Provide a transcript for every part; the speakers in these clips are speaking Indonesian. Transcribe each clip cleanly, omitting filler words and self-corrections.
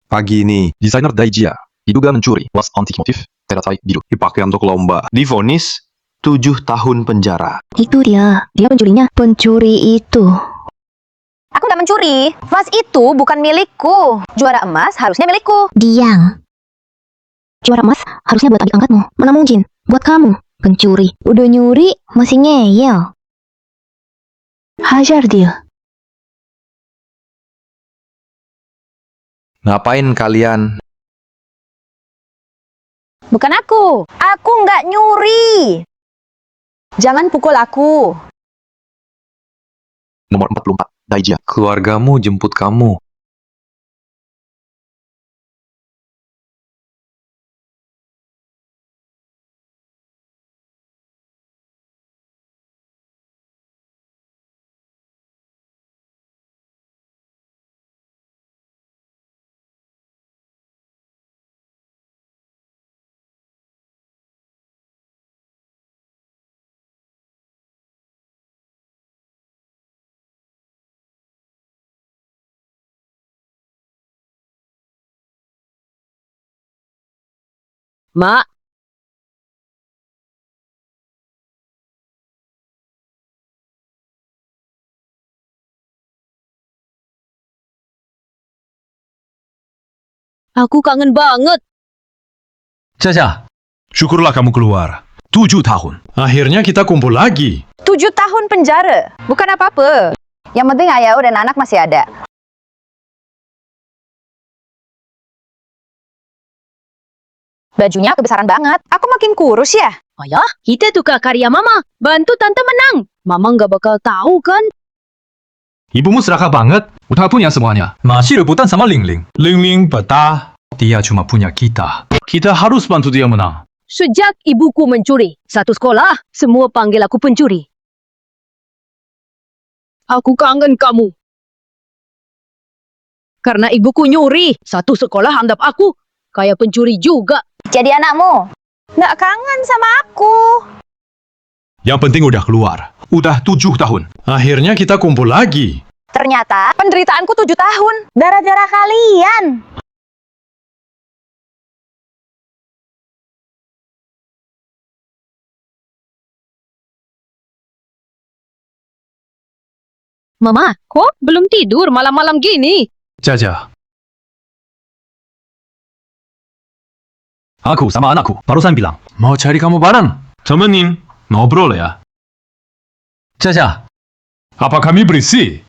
Pagi ini, Desainer Daijia diduga mencuri was antik motif teratai biru. dipakai untuk lomba. Divonis 7 tahun penjara. Itu dia pencurinya. Pencuri itu. Aku nggak mencuri. Vas itu bukan milikku. Juara emas harusnya milikku. Diam. Juara emas harusnya buat adik angkatmu. Mana mungkin buat kamu. Pencuri. Udah nyuri masih ngeyel. Hajar dia. Ngapain kalian? Bukan aku. Aku nggak nyuri. Jangan pukul aku. Nomor 44, Daijia. Keluargamu jemput kamu. Mak, aku kangen banget. Caca, syukurlah kamu keluar. 7 tahun. Akhirnya kita kumpul lagi. 7 tahun penjara. Bukan apa-apa. Yang penting ayah dan anak masih ada. Bajunya kebesaran banget. Aku makin kurus ya. Ayah, kita tukar karya Mama. Bantu Tante menang. Mama nggak bakal tahu kan? Ibumu serakah banget. Udah punya semuanya. Masih rebutan sama Ling Ling. Ling Ling betah. Dia cuma punya kita. Kita harus bantu dia menang. Sejak ibuku mencuri, satu sekolah, semua panggil aku pencuri. Aku kangen kamu. Karena ibuku nyuri, satu sekolah anggap aku kayak pencuri juga. Jadi anakmu nggak kangen sama aku. Yang penting udah keluar. Udah 7 tahun. Akhirnya kita kumpul lagi. Ternyata penderitaanku 7 tahun. Gara-gara kalian. Mama, kok belum tidur malam-malam gini? Caca. Aku sama anakku barusan bilang, mau cari kamu bareng. Temenin, ngobrol ya. Caca, apa kami berisik?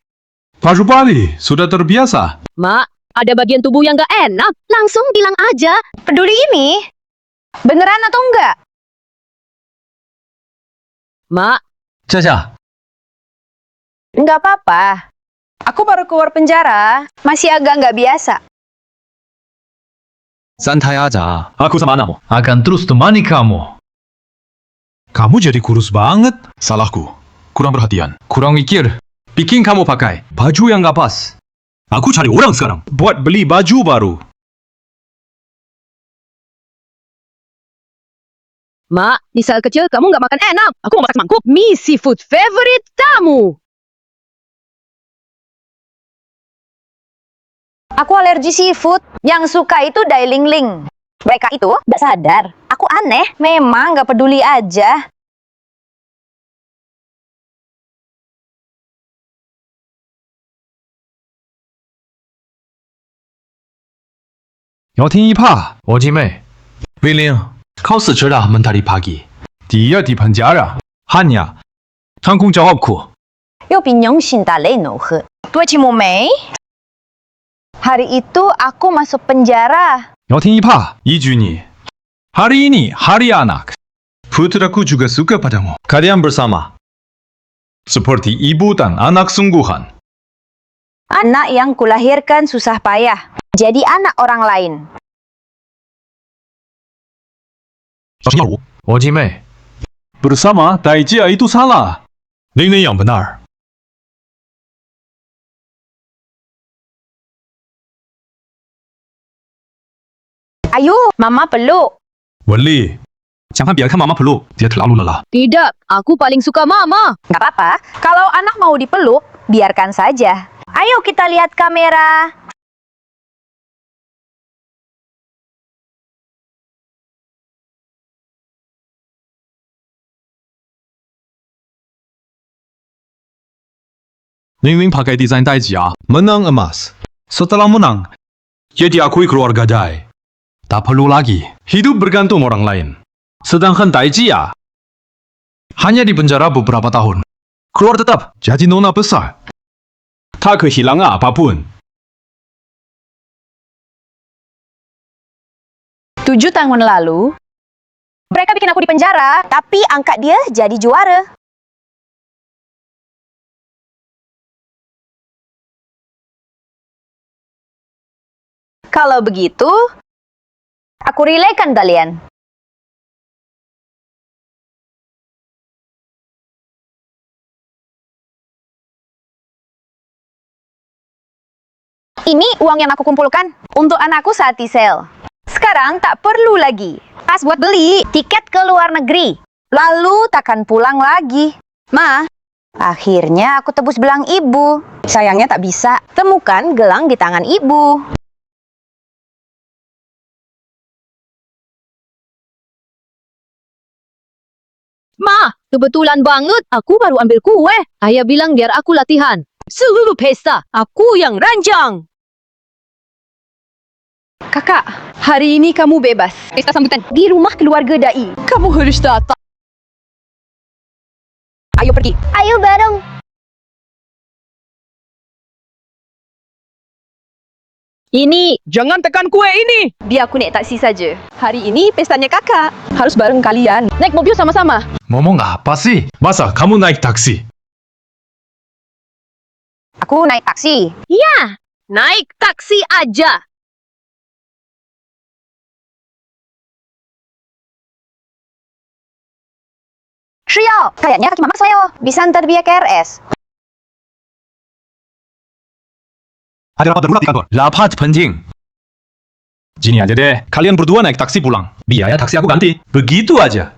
Baju Bali sudah terbiasa. Mak, ada bagian tubuh yang gak enak. Langsung bilang aja. Peduli ini? Beneran atau enggak? Mak, Caca, Enggak apa-apa. Aku baru keluar penjara. Masih agak nggak biasa. Santai aja. aku sama anakmu akan terus temani kamu. Kamu jadi kurus banget. Salahku. Kurang perhatian. Kurang mikir. Bikin kamu pakai baju yang gak pas. Aku cari orang sekarang buat beli baju baru. Mak, di saat kecil kamu gak makan enak. Aku mau masak mangkuk. Mie seafood favorite kamu. Aku alergi seafood. Yang suka itu Dai Ling Ling. Mereka itu nggak sadar. Aku aneh. Memang nggak peduli aja. 여听一怕,我姐妹. Willing, kau secerah mentari pagi. Dia di penjara. Hanya tanggung jawabku. Yo pinyong Shinta Leno he. Tua Cimumei. Hari itu aku masuk penjara. 여听一怕, Ijuni. Hari ini hari anak. Putraku juga suka padamu. Kalian bersama. Seperti ibu dan anak sungguhan. Anak yang kulahirkan susah payah. Jadi anak orang lain. 我姐妹. Bersama Daijia itu salah. Ling Ling yang benar. Ayo, Mama peluk. Wenli, jangan biarkan Mama peluk. Dia terlalu lelah. Tidak, aku paling suka Mama. Gak apa-apa. Kalau anak mau dipeluk, biarkan saja. Ayo kita lihat kamera. Ling Ling pakai desain Taiji ya. Menang emas. Setelah menang, ia diakui keluarga Dai. Tak perlu lagi hidup bergantung orang lain. Sedangkan Taiji ya hanya di penjara beberapa tahun. Keluar tetap jadi nona besar. Tak kehilangan apapun. 7 tahun lalu, mereka bikin aku di penjara, tapi angkat dia jadi juara. Kalau begitu, aku relaykan kalian. Ini uang yang aku kumpulkan untuk anakku saat di sel. Sekarang tak perlu lagi pas buat beli tiket ke luar negeri. Lalu takkan pulang lagi. Ma, akhirnya aku tebus belang ibu. Sayangnya tak bisa temukan gelang di tangan ibu. Ma, kebetulan banget. Aku baru ambil kue. Ayah bilang biar aku latihan. Seluruh pesta, aku yang ranjang. Kakak, hari ini kamu bebas. Pesta sambutan di rumah keluarga Dai. Kamu harus datang. Ayo pergi. Ayo bareng. Ini, jangan tekan kue ini. Biar aku naik taksi saja. Hari ini pestanya kakak. Harus bareng kalian. Naik mobil sama-sama. Ngomong apa sih? Masa kamu naik taksi? Aku naik taksi. Ya, naik taksi aja. Shriyo, kayaknya kaki mama saya bisa antar dia ke RS. Ada rapat darurat di kantor. Rapat penting. Gini aja deh, kalian berdua naik taksi pulang. Biaya taksi aku ganti. Begitu aja.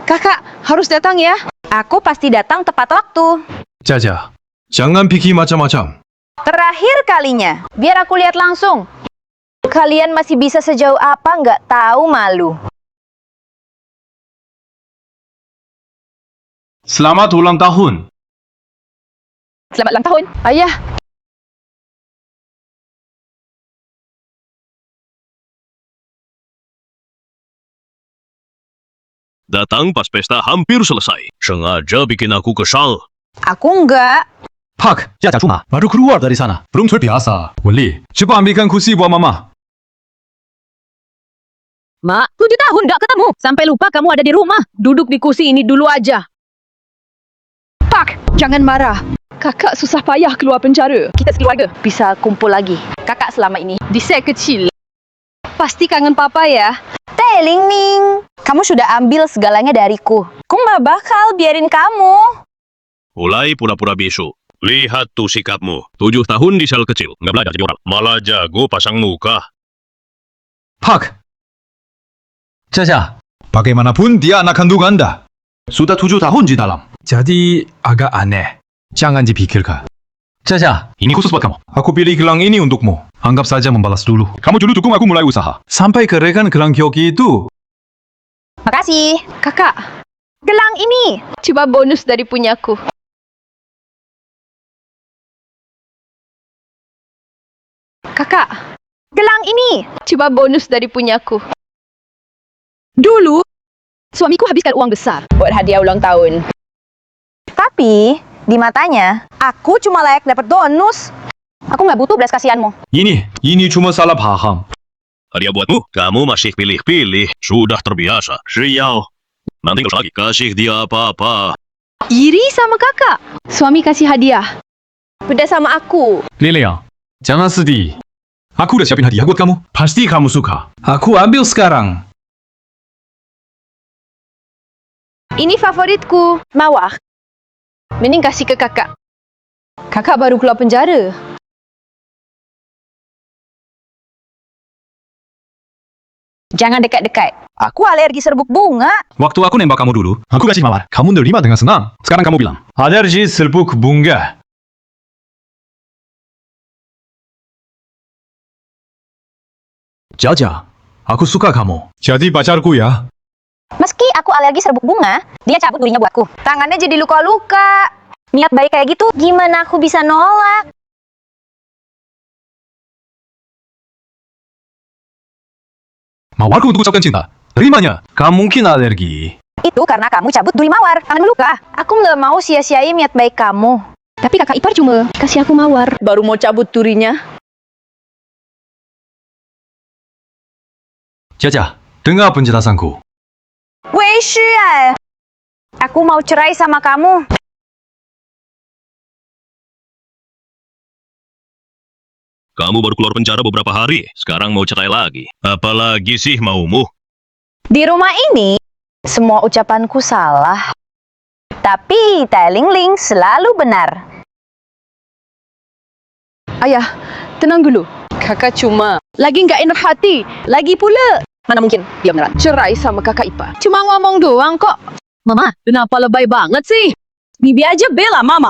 Kakak, harus datang ya. Aku pasti datang tepat waktu. Jaja, jangan pikir macam-macam. Terakhir kalinya, biar aku lihat langsung. Kalian masih bisa sejauh apa nggak tahu malu. Selamat ulang tahun. Selamat ulang tahun. Ayah, Datang pas pesta hampir selesai. Sengaja bikin aku kesal. Aku nggak. Pak, Jaja cuma baru keluar dari sana. Belum terbiasa. Wali, coba ambilkan kursi buat mama. Mak, 7 tahun nggak ketemu. Sampai lupa kamu ada di rumah. Duduk di kursi ini dulu aja. Pak, jangan marah. Kakak susah payah keluar penjara. Kita sekeluarga bisa kumpul lagi. Kakak selama ini di sel kecil. Pasti kangen papa ya. Ling Ning, kamu sudah ambil segalanya dariku. Aku nggak bakal biarin kamu. Mulai pura-pura bisu. Lihat tuh sikapmu. 7 tahun di sel kecil. Nggak belajar jadi orang. Malah jago pasang muka. Pak, Jaja, bagaimanapun dia anak kandung Anda. Sudah 7 tahun di dalam. Jadi agak aneh. Jangan dipikirkan. Jaja, ini khusus buat kamu. Aku pilih gelang ini untukmu. Anggap saja membalas dulu. Kamu dulu dukung aku mulai usaha. Sampai kerekan gelang Hyoki itu. Makasih. Kakak, Gelang ini. coba bonus dari punyaku. Kakak, Gelang ini. coba bonus dari punyaku. Dulu, suamiku habiskan uang besar buat hadiah ulang tahun. Tapi, di matanya, aku cuma layak dapat bonus. Aku nggak butuh belas kasihanmu. Ini cuma salah paham. Hadiah buatmu. Kamu masih pilih-pilih. Sudah terbiasa. Shriyo. Nanti nggak usah lagi kasih dia apa-apa. Iri sama kakak. Suami kasih hadiah. Beda sama aku. Lilia, jangan sedih. Aku udah siapin hadiah buat kamu. Pasti kamu suka. Aku ambil sekarang. Ini favoritku. Mawar. Mending kasih ke kakak. Kakak baru keluar penjara. Jangan dekat-dekat. Aku alergi serbuk bunga. Waktu aku nembak kamu dulu, aku kasih mawar. Kamu nerima dengan senang. Sekarang kamu bilang, alergi serbuk bunga. Jaja, aku suka kamu. Jadi pacarku ya. Meski aku alergi serbuk bunga, dia cabut durinya buatku. Tangannya jadi luka-luka. Niat baik kayak gitu, gimana aku bisa nolak? Mawarku untuk ucapkan cinta. Terimanya. Kamu mungkin alergi. Itu karena kamu cabut duri mawar. Tangan luka. Aku nggak mau sia-siain niat baik kamu. Tapi kakak ipar cuma kasih aku mawar. Baru mau cabut durinya. Caca, dengar penjelasanku. Wei Shi, aku mau cerai sama kamu. Kamu baru keluar penjara beberapa hari, sekarang mau cerai lagi. Apalagi sih maumu? Di rumah ini, semua ucapanku salah. Tapi Tai Ling Ling selalu benar. Ayah, tenang dulu. Kakak cuma lagi nggak enak hati. Lagi pula. Mana mungkin dia beneran cerai sama kakak ipar. Cuma ngomong doang kok. Mama, kenapa lebay banget sih? Bibi aja bela Mama.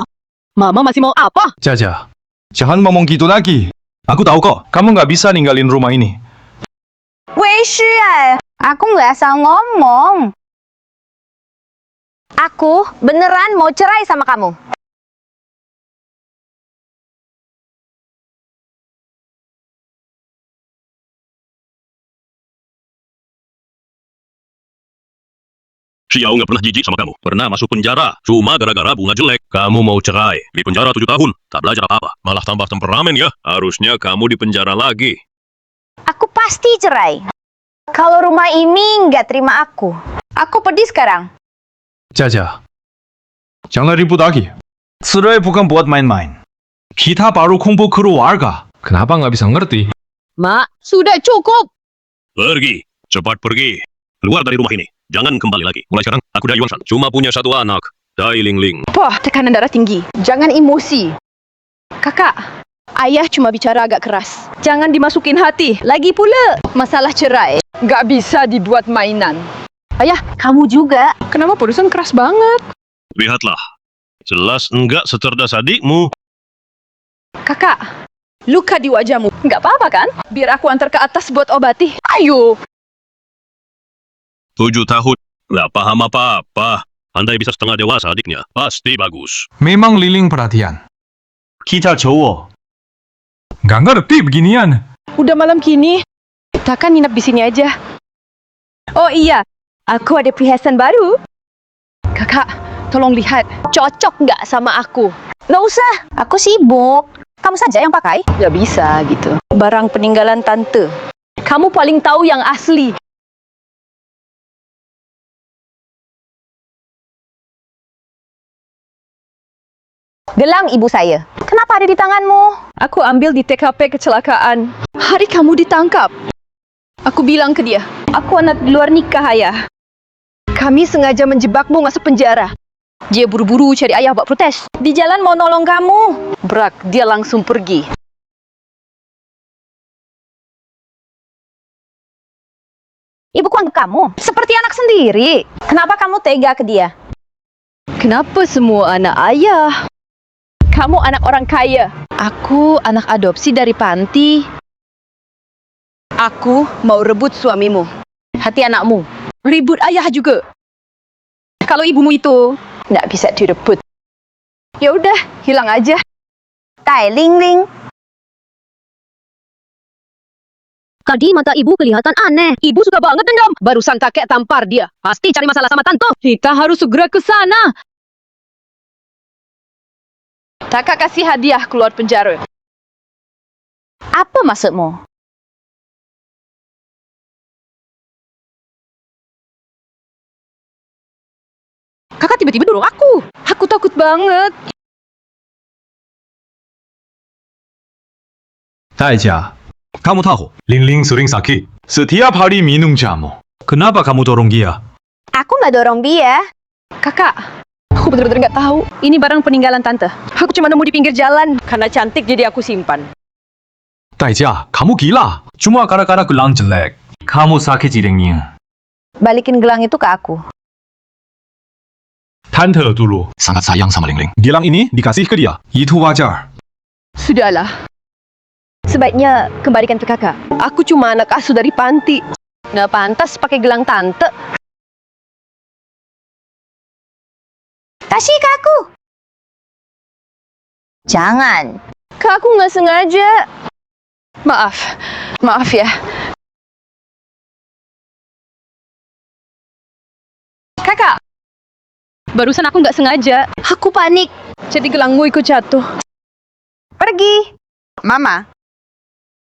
Mama masih mau apa? Caca, jangan ngomong gitu lagi. Aku tahu kok, kamu nggak bisa ninggalin rumah ini. Wei Shi, aku nggak asal ngomong. Aku beneran mau cerai sama kamu. Xiao nggak pernah jijik sama kamu. Pernah masuk penjara, cuma gara-gara bunga jelek. Kamu mau cerai, di penjara 7 tahun, tak belajar apa-apa. Malah tambah temperamen ya. Harusnya kamu di penjara lagi. Aku pasti cerai. Kalau rumah ini nggak terima aku pergi sekarang. Caca, jangan ribut lagi. Cerai bukan buat main-main. Kita baru kumpul keluarga. Kenapa nggak bisa ngerti? Mak, sudah cukup. Pergi, cepat pergi. Keluar dari rumah ini. Jangan kembali lagi. Mulai sekarang, aku dan Yuanshan cuma punya satu anak. Tai Ling Ling. Wah, tekanan darah tinggi. Jangan emosi. Kakak, ayah cuma bicara agak keras. Jangan dimasukin hati. Lagi pula, masalah cerai nggak bisa dibuat mainan. Ayah, kamu juga. Kenapa perusahaan keras banget? Lihatlah. Jelas enggak secerdas adikmu. Kakak, luka di wajahmu. Nggak apa-apa kan? Biar aku antar ke atas buat obati. Ayo. 7 tahun. Nggak paham apa-apa. Andai bisa setengah dewasa adiknya, pasti bagus. Memang Liling perhatian. Kita cowok. Nggak ngerti beginian. Udah malam kini, takkan nginep di sini aja. Oh iya, aku ada perhiasan baru. Kakak, tolong lihat. Cocok nggak sama aku? Nggak usah, aku sibuk. Kamu saja yang pakai. Nggak bisa gitu. Barang peninggalan tante. Kamu paling tahu yang asli. Gelang ibu saya. Kenapa ada di tanganmu? Aku ambil di TKP kecelakaan. Hari kamu ditangkap. Aku bilang ke dia, aku anak di luar nikah, ayah. Kami sengaja menjebakmu masuk penjara. Dia buru-buru cari ayah buat protes. Di jalan mau nolong kamu. Brak, dia langsung pergi. Ibuku anggap kamu seperti anak sendiri. Kenapa kamu tega ke dia? Kenapa semua anak ayah? Kamu anak orang kaya. Aku anak adopsi dari panti. Aku mau rebut suamimu. Hati anakmu. Ribut ayah juga. Kalau ibumu itu nggak bisa direbut. Ya udah, hilang aja. Tai Ling Ling. Tadi mata ibu kelihatan aneh. Ibu suka banget dendam. Barusan kakek tampar dia. Pasti cari masalah sama tante. Kita harus segera ke sana. Kakak kasih hadiah keluar penjara. Apa maksudmu? Kakak tiba-tiba dorong aku. Aku takut banget. Taija, kamu tahu, Liling sering sakit. Setiap hari minum jamu. Kenapa kamu dorong dia? Aku nggak dorong dia. Kakak, aku bener-bener nggak tahu. Ini barang peninggalan tante. Aku cuma nemu di pinggir jalan. Karena cantik jadi aku simpan. Taija, kamu gila. Cuma gara-gara gelang jelek. Kamu sakit Liling. Balikin gelang itu ke aku. Tante dulu. Sangat sayang sama Ling Ling. Gelang ini dikasih ke dia. Itu wajar. Sudahlah. Sebaiknya kembalikan ke kakak. Aku cuma anak asuh dari panti. Nggak pantas pakai gelang tante. Kasih ke aku. Jangan. Kak, aku nggak sengaja. Maaf ya. Kakak, barusan aku nggak sengaja. Aku panik. Jadi gelangmu ikut jatuh. Pergi. Mama.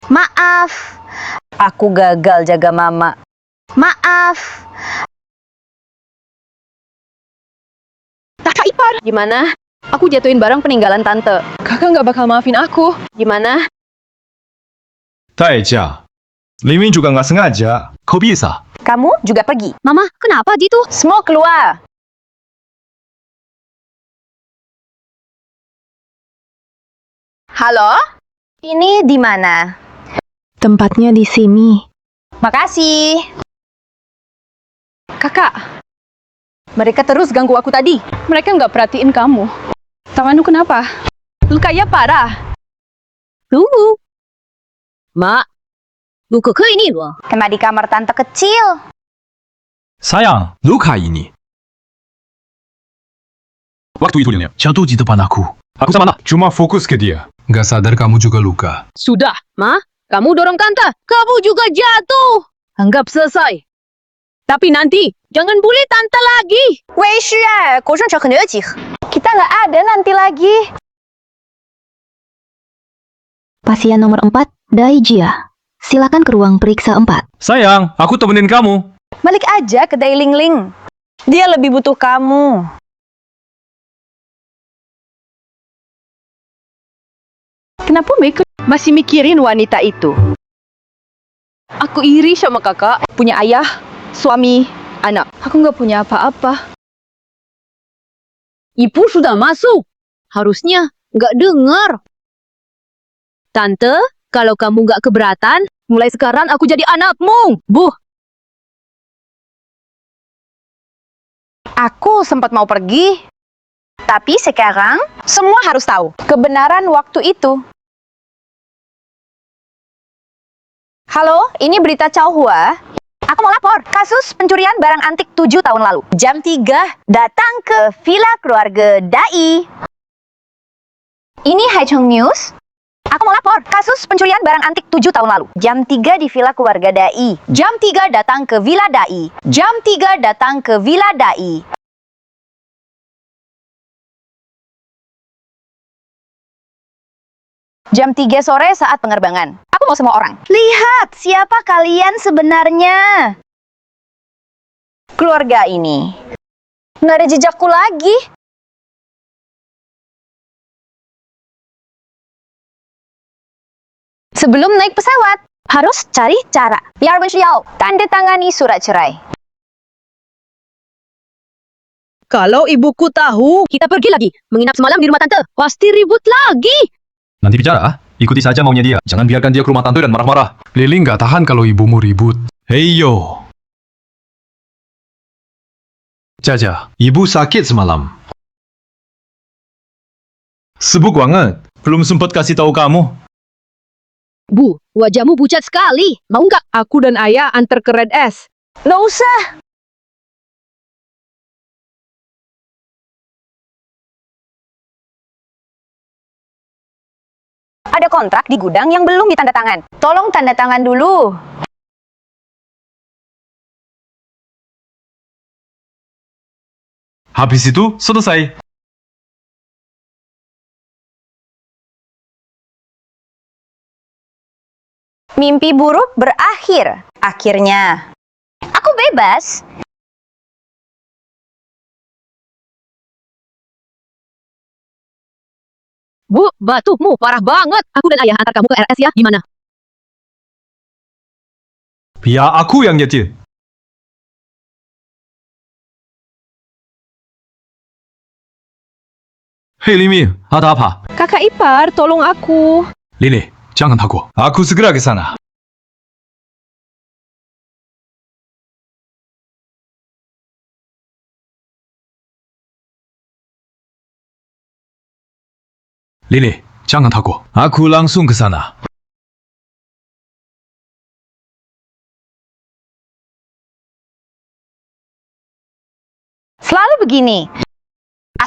Maaf. Aku gagal jaga Mama. Maaf. Kakak ipar. Gimana? Aku jatuhin barang peninggalan tante. Kakak nggak bakal maafin aku. Gimana? Taeja, Limin juga nggak sengaja. Kau bisa. Kamu juga pergi. Mama, kenapa gitu? Semua keluar. Halo? Ini di mana? Tempatnya di sini. Makasih. Kakak, mereka terus ganggu aku tadi. Mereka nggak perhatiin kamu. Tanganmu kenapa? Lukanya parah. Tunggu. Mak, luka ke ini loh. Kena di kamar tante kecil. Sayang, luka ini. Waktu itu Lilia jatuh di depan aku. Aku sama nak. Cuma fokus ke dia. Nggak sadar kamu juga luka. Sudah, Ma. Kamu dorong tante. Kamu juga jatuh. Anggap selesai. Tapi nanti, jangan bully tante lagi. Kita nggak ada nanti lagi. Pasien nomor 4, Daijia. Silakan ke ruang periksa 4. Sayang, aku temenin kamu. Balik aja ke Dai Ling Ling. Dia lebih butuh kamu. Kenapa Mike masih mikirin wanita itu? Aku iri sama kakak. Punya ayah, suami, anak. Aku nggak punya apa-apa. Ibu sudah masuk. Harusnya nggak dengar. Tante, kalau kamu nggak keberatan, mulai sekarang aku jadi anakmu. Bu, Aku sempat mau pergi. Tapi sekarang, semua harus tahu kebenaran waktu itu. Halo, ini berita Chauhua. Aku mau lapor kasus pencurian barang antik 7 tahun lalu. Jam 3, datang ke villa keluarga Dai. Ini Haicheng News. Aku mau lapor kasus pencurian barang antik 7 tahun lalu. Jam 3 di villa keluarga Dai. Jam 3 datang ke villa Dai. Jam 3 datang ke villa Dai. Jam 3 sore saat penerbangan. Aku mau semua orang. Lihat siapa kalian sebenarnya. Keluarga ini. Nggak ada jejakku lagi. Sebelum naik pesawat, harus cari cara. Biar Xiao, tanda tangani surat cerai. kalau ibuku tahu, kita pergi lagi. Menginap semalam di rumah tante. Pasti ribut lagi. Nanti bicara. Ikuti saja maunya dia. Jangan biarkan dia ke rumah tante dan marah-marah. Lili nggak tahan kalau ibumu ribut. Hei yo. Jaja, ibu sakit semalam. Sibuk banget. Belum sempat kasih tahu kamu. Bu, wajahmu pucat sekali. Mau nggak? Aku dan ayah antar ke Red S. Nggak usah. Ada kontrak di gudang yang belum ditandatangan. Tolong tanda tangan dulu. Habis itu selesai. Mimpi buruk berakhir. Akhirnya, aku bebas. Bu, batukmu parah banget. Aku dan ayah antar kamu ke RS ya. Gimana? Biar aku yang nyetir. Hei Limi, ada apa? Kakak ipar, tolong aku. Lili, jangan takut. Aku segera ke sana. Lili, jangan takut. Aku langsung ke sana. Selalu begini.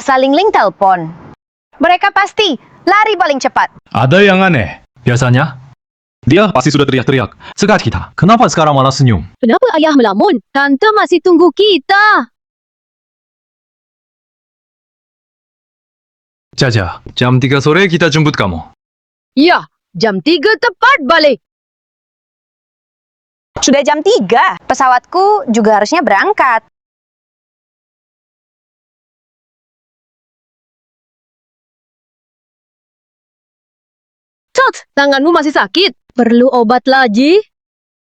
Saling link telepon. Mereka pasti lari paling cepat. Ada yang aneh. Biasanya, dia pasti sudah teriak-teriak. Sekat kita. Kenapa sekarang malah senyum? Kenapa ayah melamun? Tante masih tunggu kita. Caca, jam 3 sore kita jemput kamu. Ya, jam 3 tepat balik. Sudah jam 3. Pesawatku juga harusnya berangkat. Tot, tanganmu masih sakit. Perlu obat lagi?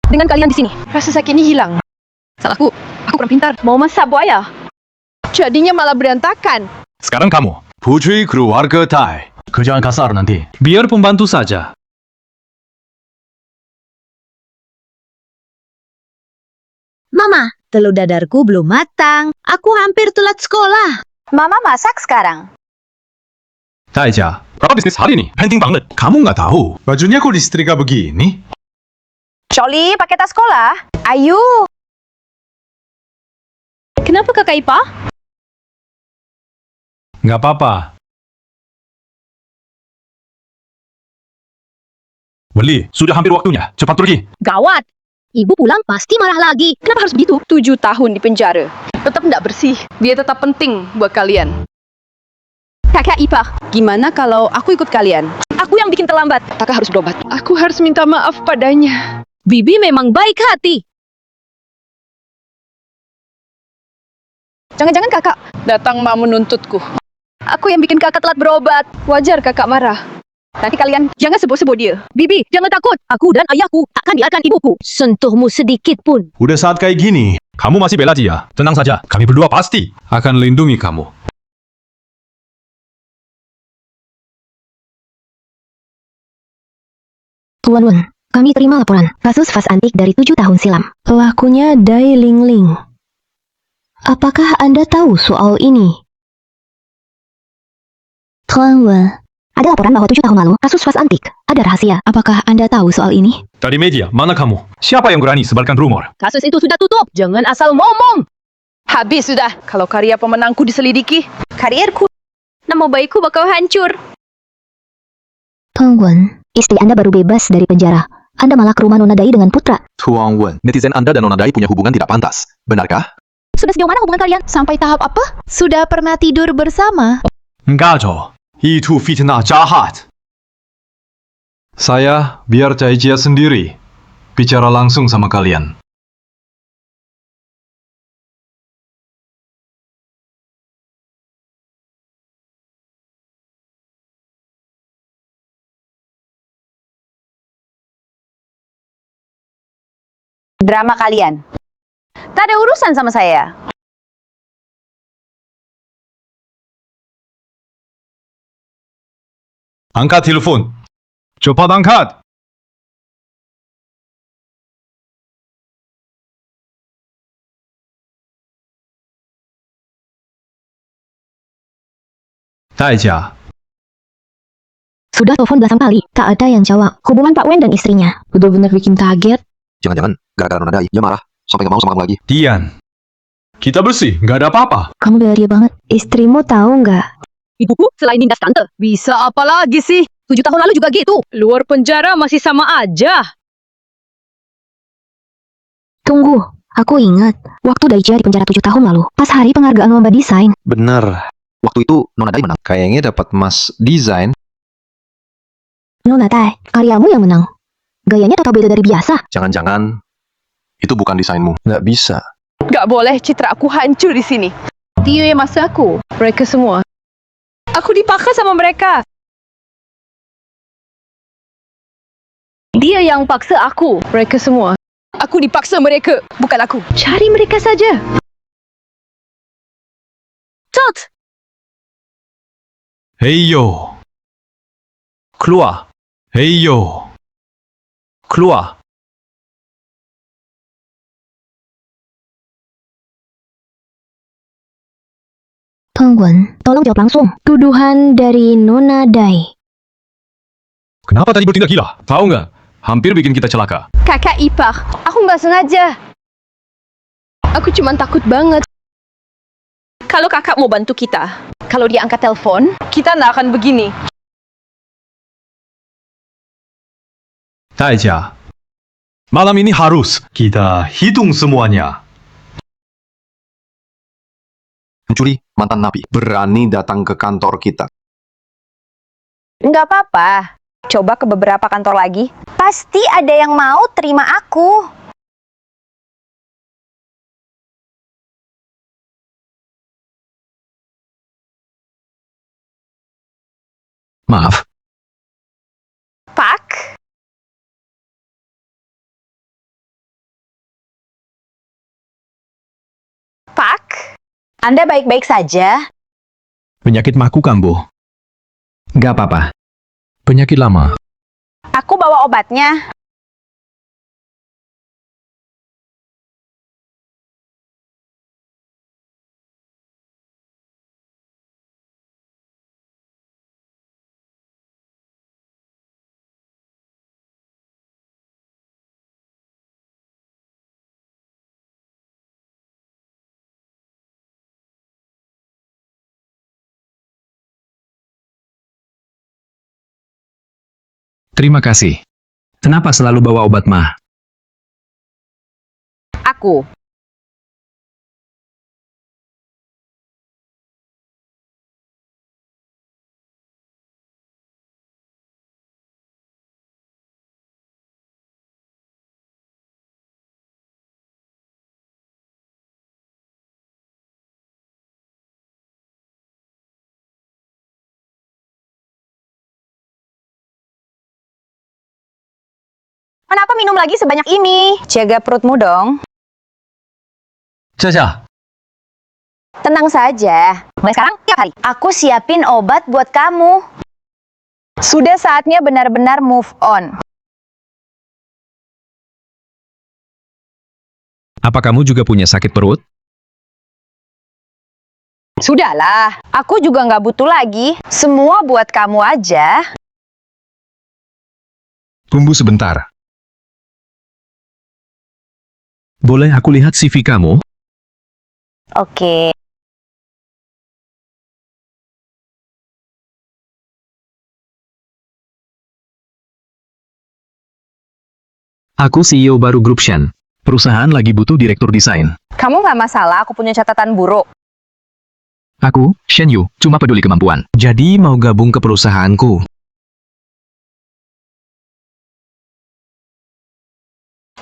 Dengan kalian di sini, rasa sakit ini hilang. Salahku, aku kurang pintar. Mau masak buaya. Jadinya malah berantakan. Sekarang kamu. Putri keluarga Tai. Kerjaan kasar nanti. Biar pembantu saja. Mama, telur dadarku belum matang. Aku hampir telat sekolah. Mama masak sekarang. Taija, apa bisnis hari ini? Penting banget. Kamu nggak tahu. Bajunya kok disetrika begini? Charlie, pakai tas sekolah. Ayo. Kenapa kakak Ipa? Nggak apa-apa. Weli, sudah hampir waktunya. Cepat pergi. Gawat. Ibu pulang pasti marah lagi. Kenapa harus begitu? 7 tahun di penjara. Tetap tidak bersih. Dia tetap penting buat kalian. Kakak Ipa, gimana kalau aku ikut kalian? Aku yang bikin terlambat. Kakak harus berobat. Aku harus minta maaf padanya. Bibi memang baik hati. Jangan-jangan kakak datang mau menuntutku. Aku yang bikin kakak telat berobat. Wajar kakak marah. Nanti kalian jangan sebut-sebut dia. Bibi, jangan takut. Aku dan ayahku takkan biarkan ibuku sentuhmu sedikit pun. Udah saat kayak gini, kamu masih bela dia. Tenang saja, kami berdua pasti akan lindungi kamu. Tuan Wen, kami terima laporan kasus vas antik dari 7 tahun silam. Pelakunya Dai Ling Ling. Apakah Anda tahu soal ini? Tuan Wen, ada laporan bahwa 7 tahun lalu kasus vas antik. Ada rahasia. Apakah Anda tahu soal ini? Dari media, mana kamu? Siapa yang berani sebarkan rumor? Kasus itu sudah tutup. Jangan asal ngomong. Habis sudah. Kalau karya pemenangku diselidiki, Karirku. nama baikku bakal hancur. Tuan Wen, istri Anda baru bebas dari penjara. Anda malah ke rumah Nona Dai dengan putra. Tuan Wen, netizen Anda dan Nona Dai punya hubungan tidak pantas. Benarkah? Sudah sejauh mana hubungan kalian? Sampai tahap apa? Sudah pernah tidur bersama? Enggak, Jo. Itu fitnah jahat. Saya biar Caijia sendiri bicara langsung sama kalian. Drama kalian. Tak ada urusan sama saya. Angkat telepon. Cepat angkat. Taija, Sudah telepon belasan kali, tak ada yang jawab. Hubungan Pak Wen dan istrinya benar-benar bikin kaget. Jangan-jangan gara-gara Nona Dai, dia marah sampai gak mau sama kamu lagi. Dian. Kita bersih, nggak ada apa-apa. Kamu belia banget. Istrimu tahu nggak? Ibuku selain nindas tante. Bisa apa lagi sih? 7 tahun lalu juga gitu. Luar penjara masih sama aja. Tunggu, aku ingat. Waktu Daija di penjara 7 tahun lalu, pas hari penghargaan lomba desain. Bener. Waktu itu Nona Dai menang. Kayaknya dapat emas desain. Nona Dai, karyamu yang menang. Gayanya total beda dari biasa. Jangan-jangan itu bukan desainmu. Nggak bisa. Gak boleh citra aku hancur di sini. Tio yang masa aku. Mereka semua. Aku dipaksa sama mereka. Dia yang paksa aku. Mereka semua. Aku dipaksa mereka. Bukan aku. Cari mereka saja. Tot! Hei yo. Keluar. Hei yo. Keluar. Tuan Wen, tolong jawab langsung. Tuduhan dari Nona Dai. Kenapa tadi bertindak gila? Tahu nggak? Hampir bikin kita celaka. Kakak Ipar. Aku nggak sengaja. Aku cuma takut banget. Kalau kakak mau bantu kita, kalau dia angkat telepon, kita nggak akan begini. Taija, malam ini harus kita hitung semuanya. Pencuri mantan napi. Berani datang ke kantor kita. Nggak apa-apa. Coba ke beberapa kantor lagi. Pasti ada yang mau terima aku. Maaf, Pak? Pak? Anda baik-baik saja? Penyakit maku kambuh. Gak apa-apa. Penyakit lama. Aku bawa obatnya. terima kasih. Kenapa selalu bawa obat, Ma? Aku. Kenapa minum lagi sebanyak ini? Jaga perutmu dong. Caca, Tenang saja. Mulai sekarang, tiap hari. Aku siapin obat buat kamu. Sudah saatnya benar-benar move on. Apa kamu juga punya sakit perut? Sudahlah, aku juga nggak butuh lagi. Semua buat kamu aja. Tunggu sebentar. Boleh aku lihat CV kamu? Oke. Aku CEO baru Grup Shen. Perusahaan lagi butuh direktur desain. Kamu nggak masalah, aku punya catatan buruk. Aku, Shen Yu, cuma peduli kemampuan. Jadi mau gabung ke perusahaanku.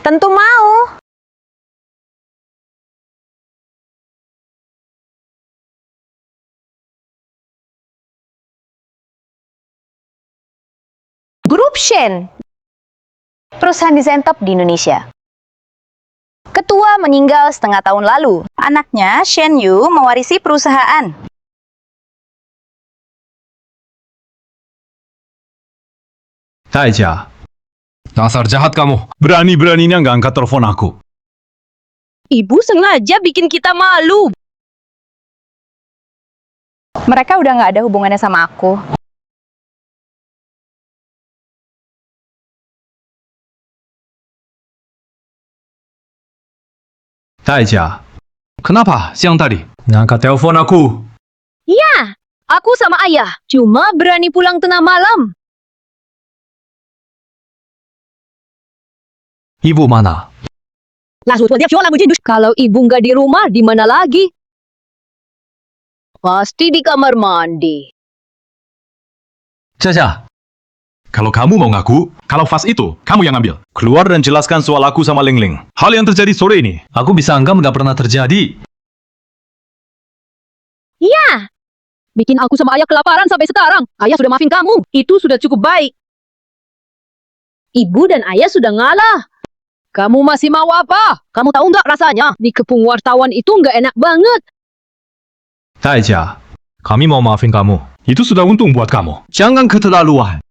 Tentu mau. Grup Shen, perusahaan desain top di Indonesia. Ketua meninggal setengah tahun lalu. Anaknya, Shen Yu, mewarisi perusahaan. Taija. Dasar jahat kamu. Berani-beraninya nggak angkat telepon aku. Ibu sengaja bikin kita malu. Mereka udah nggak ada hubungannya sama aku. Taija, kenapa siang tadi ngangkat telepon aku? Ya, aku sama ayah. Cuma berani pulang tengah malam. Ibu mana? Kalau ibu nggak di rumah, di mana lagi? Pasti di kamar mandi. Caca, kalau kamu mau ngaku, kalau vas itu, kamu yang ambil. Keluar dan jelaskan soal aku sama Ling Ling. Hal yang terjadi sore ini, aku bisa anggap nggak pernah terjadi. Ya, bikin aku sama ayah kelaparan sampai sekarang. Ayah sudah maafin kamu. Itu sudah cukup baik. Ibu dan ayah sudah ngalah. Kamu masih mau apa? Kamu tahu nggak rasanya? Dikepung wartawan itu nggak enak banget. Taija, kami mau maafin kamu. Itu sudah untung buat kamu. Jangan keterlaluan.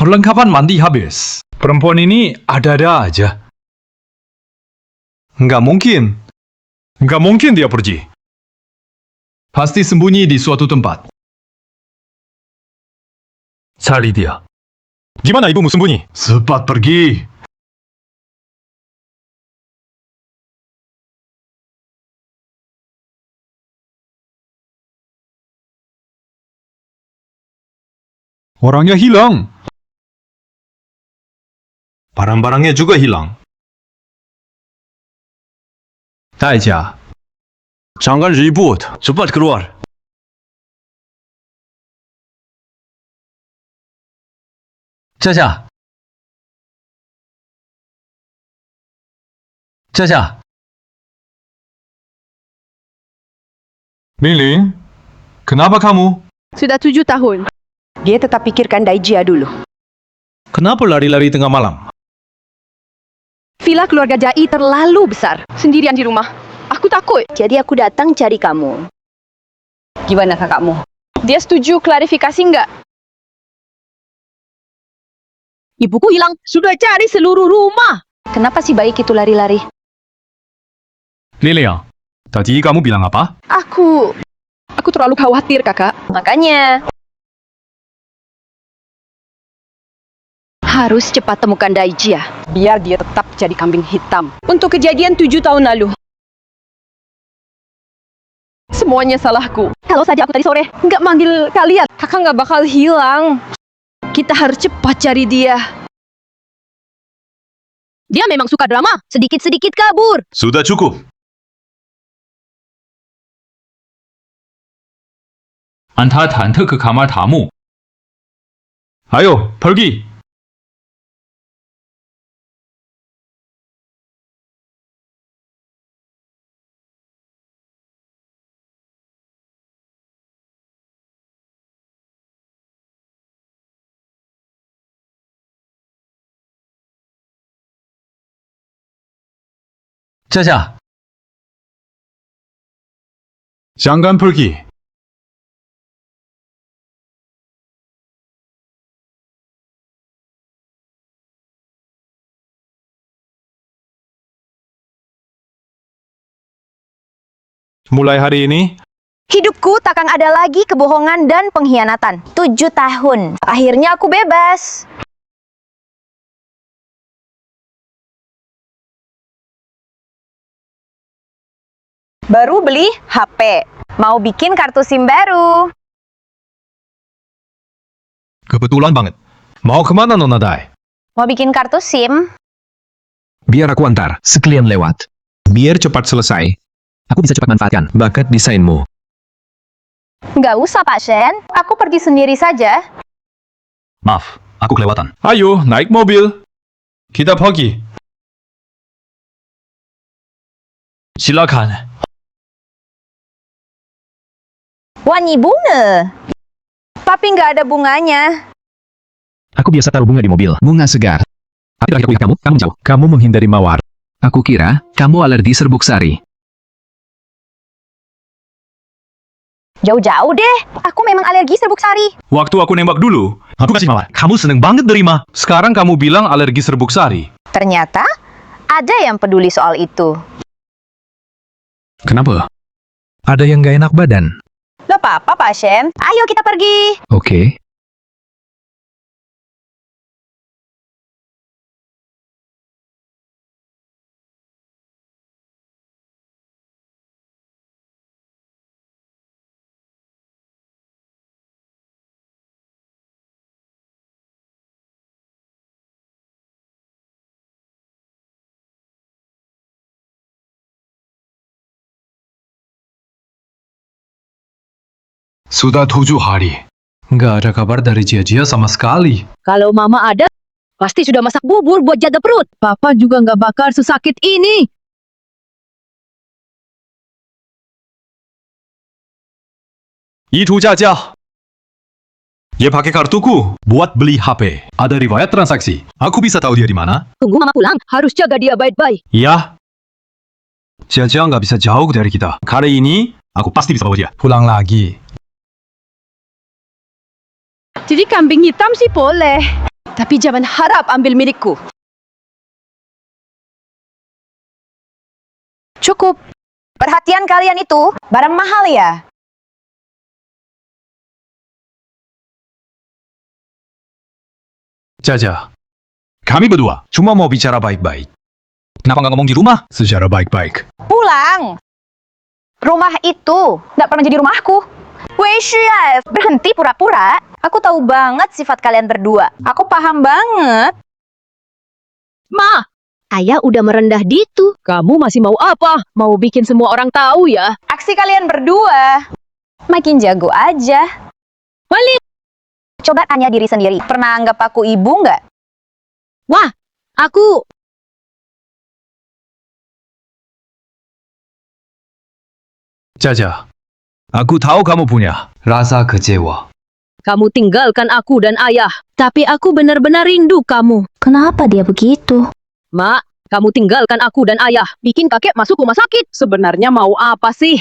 Perlengkapan mandi habis. Perempuan ini ada-ada aja. Nggak mungkin. Nggak mungkin dia pergi. Pasti sembunyi di suatu tempat. Cari dia. Gimana ibumu sembunyi? Cepat pergi. Orangnya hilang. Barang-barangnya juga hilang. Daijia. Jangan ribut. Cepat keluar. Caca. Caca. Lingling, kenapa kamu? Sudah 7 tahun. Dia tetap pikirkan Daijia dulu. Kenapa lari-lari tengah malam? Villa keluarga Jai terlalu besar. Sendirian di rumah. Aku takut. Jadi aku datang cari kamu. Gimana kakakmu? Dia setuju klarifikasi nggak? Ibuku hilang. Sudah cari seluruh rumah. Kenapa si baik itu lari-lari? Lilia, tadi kamu bilang apa? Aku terlalu khawatir, kakak. Makanya Harus cepat temukan Daijia. Biar dia tetap jadi kambing hitam. Untuk kejadian 7 tahun lalu. Semuanya salahku. Kalau saja aku tadi sore nggak manggil kalian, kakak nggak bakal hilang. Kita harus cepat cari dia. Dia memang suka drama. sedikit-sedikit kabur. Sudah cukup. Antar tante ke kamar tamu. Ayo, pergi. Caca. Jangan pergi. Mulai hari ini, Hidupku takkan ada lagi kebohongan dan pengkhianatan. 7 tahun. Akhirnya aku bebas. Baru beli HP. Mau bikin kartu SIM baru. kebetulan banget. Mau kemana Nona Dai? Mau bikin kartu SIM? Biar aku antar, sekalian lewat. Biar cepat selesai. Aku bisa cepat manfaatkan bakat desainmu. Nggak usah, Pak Shen. Aku pergi sendiri saja. Maaf, aku kelewatan. Ayo, naik mobil. Kita pergi. Silakan. Wangi bunga. Tapi nggak ada bunganya. Aku biasa taruh bunga di mobil. Bunga segar. Tapi terakhir aku lihat kamu jauh. Kamu menghindari mawar. Aku kira kamu alergi serbuk sari. Jauh-jauh deh. Aku memang alergi serbuk sari. Waktu aku nembak dulu, aku kasih mawar. Kamu seneng banget nerima. Sekarang kamu bilang alergi serbuk sari. Ternyata ada yang peduli soal itu. Kenapa? Ada yang gak enak badan. Gak apa-apa, Pak Shen. Ayo kita pergi. Oke. Sudah 7 hari. Nggak ada kabar dari Jia sama sekali. Kalau mama ada, pasti sudah masak bubur buat jaga perut. Papa juga nggak bakal sesakit ini. Itu Jia. Dia pakai kartuku buat beli HP. Ada riwayat transaksi. Aku bisa tahu dia di mana? Tunggu mama pulang, harus jaga dia baik-baik. Iya. Jia nggak bisa jauh dari kita. Kali ini, aku pasti bisa bawa dia. Pulang lagi. Jadi kambing hitam sih boleh. Tapi jangan harap ambil milikku. Cukup. Perhatian kalian itu barang mahal ya? Jaja, kami berdua cuma mau bicara baik-baik. Kenapa nggak ngomong di rumah secara baik-baik? Pulang. Rumah itu nggak pernah jadi rumahku. Wei Shi, berhenti pura-pura. Aku tahu banget sifat kalian berdua. Aku paham banget. Ma, Ayah udah merendah ditu. kamu masih mau apa? Mau bikin semua orang tahu ya? Aksi kalian berdua makin jago aja. Balik! Coba tanya diri sendiri. Pernah anggap aku ibu nggak? Wah, aku... Jaja, aku tahu kamu punya rasa kecewa. Kamu tinggalkan aku dan ayah. Tapi aku benar-benar rindu kamu. Kenapa dia begitu? Mak, kamu tinggalkan aku dan ayah. Bikin kakek masuk rumah sakit. Sebenarnya mau apa sih?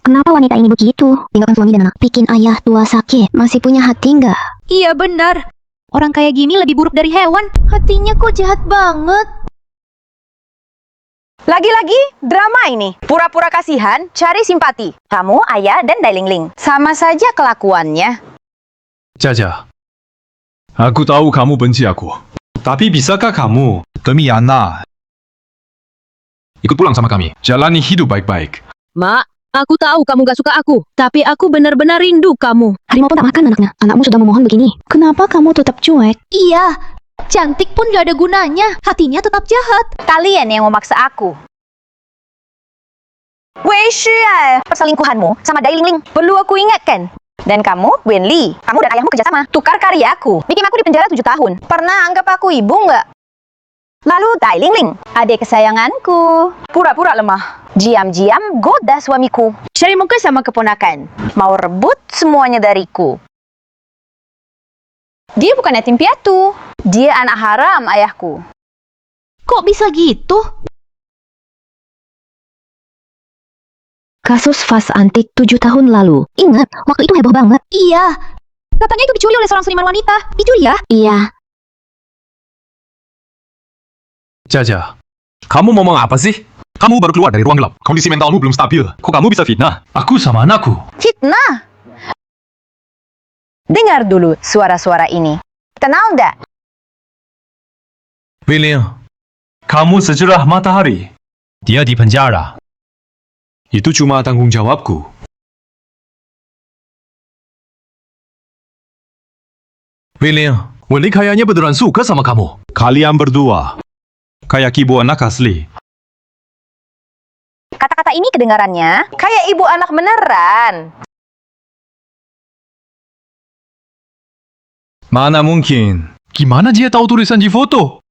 Kenapa wanita ini begitu? Tinggalkan suami dan anak. Bikin ayah tua sakit. Masih punya hati nggak? Iya benar. Orang kayak gini lebih buruk dari hewan. Hatinya kok jahat banget. Lagi-lagi drama ini. Pura-pura kasihan, cari simpati. Kamu, ayah, dan Dai Lingling. Sama saja kelakuannya. Jaja, aku tahu kamu benci aku. Tapi bisakah kamu, demi Yana, ikut pulang sama kami? Jalani hidup baik-baik. Mak, aku tahu kamu gak suka aku. Tapi aku benar-benar rindu kamu. Harimau pun tak makan anaknya. Anakmu sudah memohon begini. Kenapa kamu tetap cuek? Iya. Cantik pun gak ada gunanya. Hatinya tetap jahat. Kalian yang memaksa aku. Wei Shi, perselingkuhanmu sama Dai Lingling perlu aku ingatkan. Dan kamu, Wen Li, kamu dan ayahmu kerjasama. Tukar karyaku. Bikin aku di penjara 7 tahun. Pernah anggap aku ibu nggak? Lalu Dai Lingling, adik kesayanganku. Pura-pura lemah. Diam-diam goda suamiku. Cari muka sama keponakan. Mau rebut semuanya dariku. Dia bukan yatim piatu. Dia anak haram ayahku. Kok bisa gitu? Kasus vas antik 7 tahun lalu. Ingat, waktu itu heboh banget. Iya. Katanya itu dicuri oleh seorang seniman wanita. Dicuri ya? Iya. Jaja, kamu ngomong apa sih? Kamu baru keluar dari ruang gelap. Kondisi mentalmu belum stabil. Kok kamu bisa fitnah? Aku sama anakku. Fitnah. Dengar dulu suara-suara ini. Kenal nggak? William, kamu secerah matahari. Dia di penjara. Itu cuma tanggung jawabku. William, Wenli kayaknya beneran suka sama kamu. Kalian berdua kayak ibu anak asli. Kata-kata ini kedengarannya kayak ibu anak beneran. Mana mungkin? Gimana dia tahu tulisan di foto?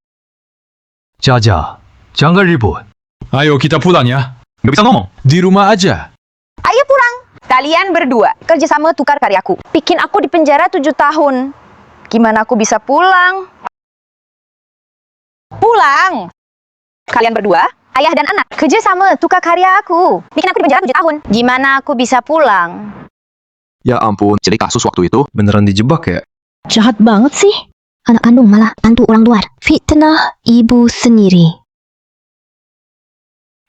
Jaja, jangan ribut. Ayo kita pulang ya. Nggak bisa ngomong. Di rumah aja. Ayo pulang. Kalian berdua kerjasama tukar karyaku. Bikin aku di penjara 7 tahun. Gimana aku bisa pulang? Pulang. Kalian berdua, ayah dan anak, kerjasama tukar karya aku. Bikin aku di penjara 7 tahun. Gimana aku bisa pulang? Ya ampun, jadi kasus waktu itu beneran dijebak ya? Jahat banget sih. Anak kandung malah bantu orang luar. Fitnah ibu sendiri.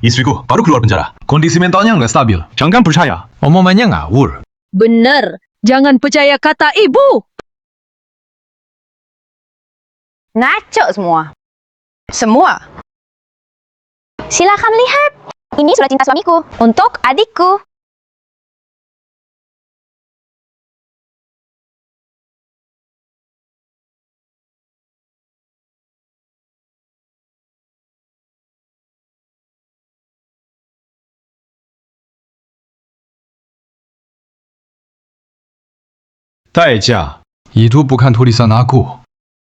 Istriku baru keluar penjara. Kondisi mentalnya nggak stabil. Jangan percaya. Omongannya ngawur. Bener. Jangan percaya kata ibu. Ngaco semua. Semua. Silakan lihat. Ini surat cinta suamiku untuk adikku. Daeja, itu bukan tulisan aku.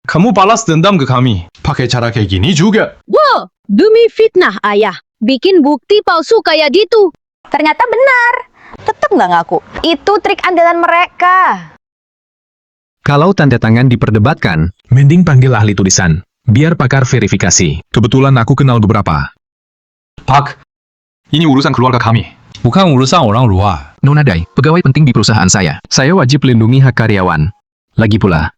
Kamu balas dendam ke kami. Pakai cara kayak gini juga. Wah, demi fitnah ayah. Bikin bukti palsu kayak gitu. Ternyata benar. Tetap nggak ngaku. Itu trik andalan mereka. Kalau tanda tangan diperdebatkan, mending panggil ahli tulisan. Biar pakar verifikasi. Kebetulan aku kenal beberapa. Pak, ini urusan keluarga kami. Bukan urusan orang luar. Nona Dai, pegawai penting di perusahaan saya. Saya wajib lindungi hak karyawan. Lagi pula,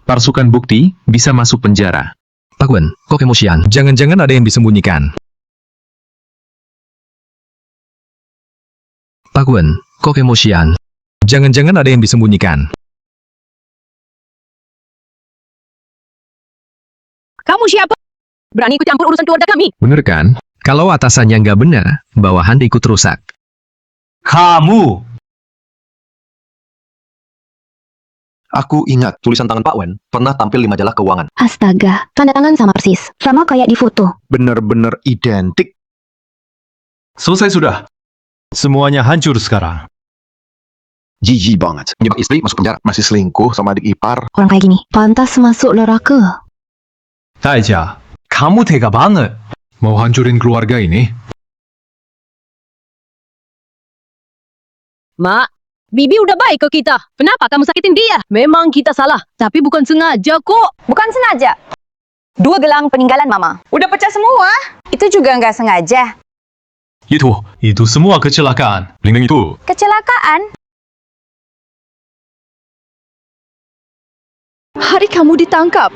palsukan bukti bisa masuk penjara. Pak Wen, kok emosian? Jangan-jangan ada yang disembunyikan. Pak Wen, kok emosian? Jangan-jangan ada yang disembunyikan. Kamu siapa? Berani ikut campur urusan keluarga kami? Bener kan? Kalau atasannya nggak benar, bawahan ikut rusak. Kamu! Aku ingat tulisan tangan Pak Wen pernah tampil di majalah keuangan. Astaga, tanda tangan sama persis. Sama kayak di foto. Bener-bener identik. Selesai sudah. Semuanya hancur sekarang. Jijik banget. Menyebab istri masuk penjara. Masih selingkuh sama adik ipar. Orang kayak gini, pantas masuk neraka. Taija, kamu tega banget. Mau hancurin keluarga ini? Mak, Bibi udah baik ke kita. Kenapa kamu sakitin dia? Memang kita salah, tapi bukan sengaja kok. Bukan sengaja. 2 gelang peninggalan Mama. Udah pecah semua. Itu juga nggak sengaja. Itu semua kecelakaan. Ling-ling itu. Kecelakaan? Hari kamu ditangkap.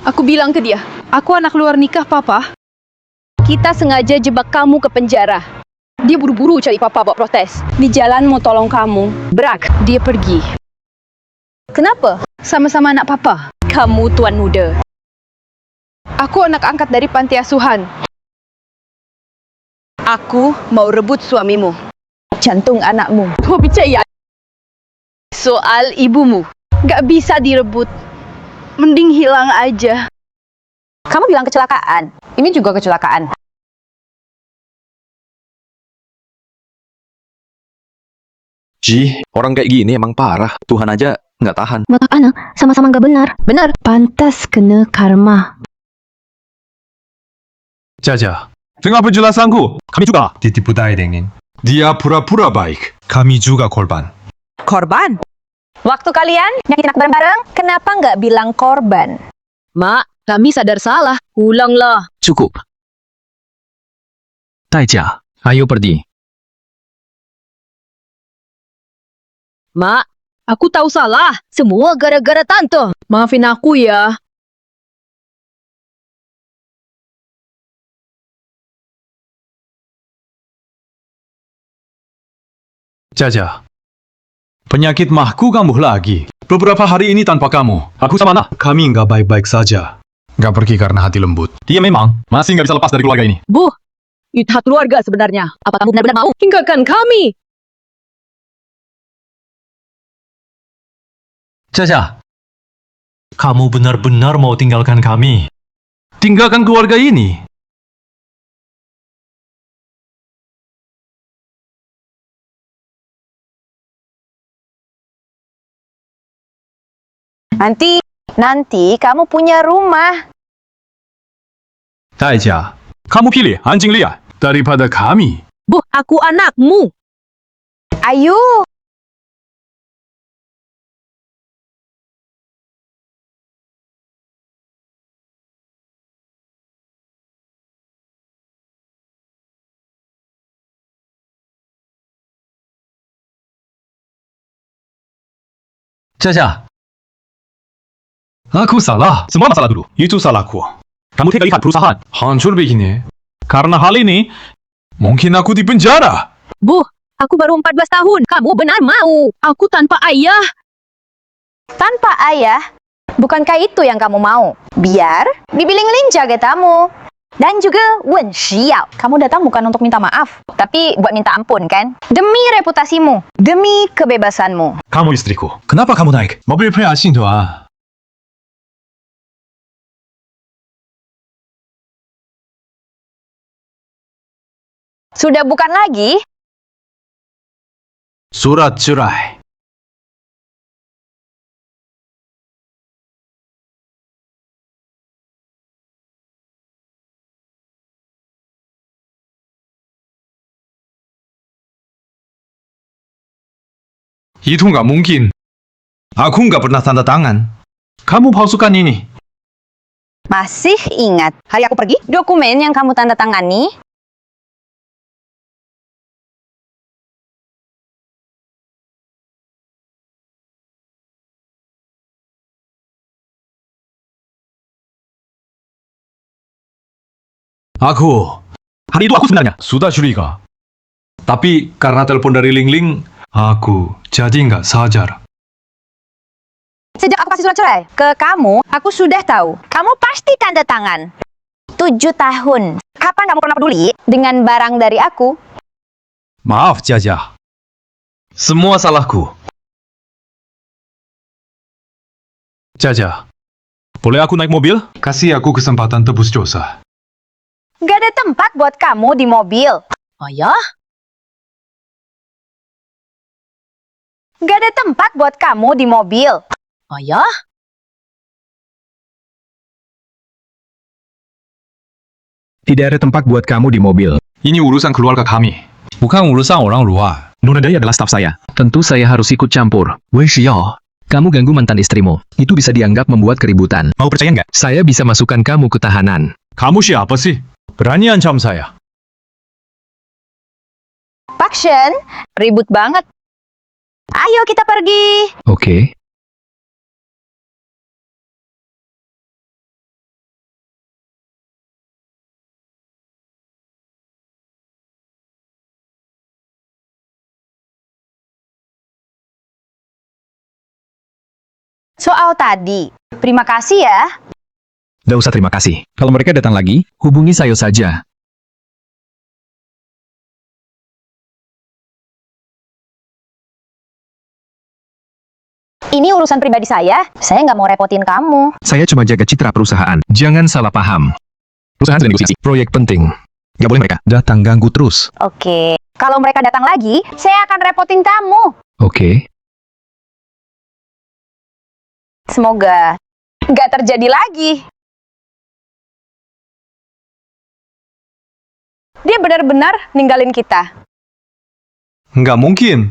Aku bilang ke dia, aku anak luar nikah papa. Kita sengaja jebak kamu ke penjara. Dia buru-buru cari papa buat protes. Di jalan mau tolong kamu. Brak, dia pergi. Kenapa? Sama-sama anak papa. Kamu tuan muda. Aku anak angkat dari panti asuhan. Aku mau rebut suamimu. Jantung anakmu. Kau percaya? Soal ibumu. Gak bisa direbut. Mending hilang aja. Kamu bilang kecelakaan. Ini juga kecelakaan. Ji, orang kayak gini emang parah. Tuhan aja nggak tahan. Mata anak, sama-sama gak benar. Benar. Pantas kena karma. Jaja, dengar penjelasanku. Kami juga ditipu daya dingin. Dia pura-pura baik. Kami juga korban. Korban? Waktu kalian nyakitin aku bareng-bareng, kenapa nggak bilang korban? Mak, kami sadar salah. Ulanglah. Cukup. Taija, ayo pergi. Mak, aku tahu salah. Semua gara-gara tante. Maafin aku ya. Jaja, penyakit mahku kambuh lagi. Beberapa hari ini tanpa kamu. Aku sama anak. Kami nggak baik-baik saja. Nggak pergi karena hati lembut. Dia memang masih nggak bisa lepas dari keluarga ini. Bu, itu hak keluarga sebenarnya. Apa kamu benar-benar mau tinggalkan kami? Jaja, kamu benar-benar mau tinggalkan kami? Tinggalkan keluarga ini? Nanti kamu punya rumah. Taija, kamu pilih anjing liar daripada kami. Bu, aku anakmu. Ayo. Jaja, aku salah. Semua masalah dulu. Itu salahku. Kamu tega lihat perusahaan hancur begini. Karena hal ini, mungkin aku di penjara. Bu, aku baru 14 tahun. Kamu benar mau. Aku tanpa ayah. Tanpa ayah? Bukankah itu yang kamu mau? Biar Bibi Ling-Ling jaga tamu. Dan juga Wen Xiao. Kamu datang bukan untuk minta maaf, tapi buat minta ampun kan? Demi reputasimu, demi kebebasanmu. Kamu istriku. Kenapa kamu naik mobil privasi doa? Sudah bukan lagi? Surat cerai. Itu nggak mungkin. Aku nggak pernah tanda tangan. Kamu palsukan ini. Masih ingat hari aku pergi? Dokumen yang kamu tanda tangani? Hari itu aku sebenarnya sudah curiga. Tapi karena telepon dari Ling-Ling, aku jadi nggak sadar. Sejak aku kasih surat cerai? Ke kamu, aku sudah tahu. Kamu pasti tanda tangan. 7 tahun. Kapan kamu pernah peduli dengan barang dari aku? Maaf, Jaja. Semua salahku. Jaja, boleh aku naik mobil? Kasih aku kesempatan tebus dosa. Gak ada tempat buat kamu di mobil. Oh ya? Gak ada tempat buat kamu di mobil. Oh ya? Tidak ada tempat buat kamu di mobil. Ini urusan keluarga kami. Bukan urusan orang luar. Nona Day adalah staf saya. Tentu saya harus ikut campur. Wei Xiao, kamu ganggu mantan istrimu. Itu bisa dianggap membuat keributan. Mau percaya nggak? Saya bisa masukkan kamu ke tahanan. Kamu siapa sih? Berani ancam saya. Pak Shen, ribut banget. Ayo kita pergi. Oke. Soal tadi, terima kasih ya. Tidak usah terima kasih. Kalau mereka datang lagi, hubungi saya saja. Ini urusan pribadi saya nggak mau repotin kamu. Saya cuma jaga citra perusahaan. Jangan salah paham. Perusahaan sedang negosiasi. Proyek penting. Nggak boleh mereka datang ganggu terus. Oke, kalau mereka datang lagi, saya akan repotin kamu. Oke. Semoga nggak terjadi lagi. Dia benar-benar ninggalin kita. Nggak mungkin.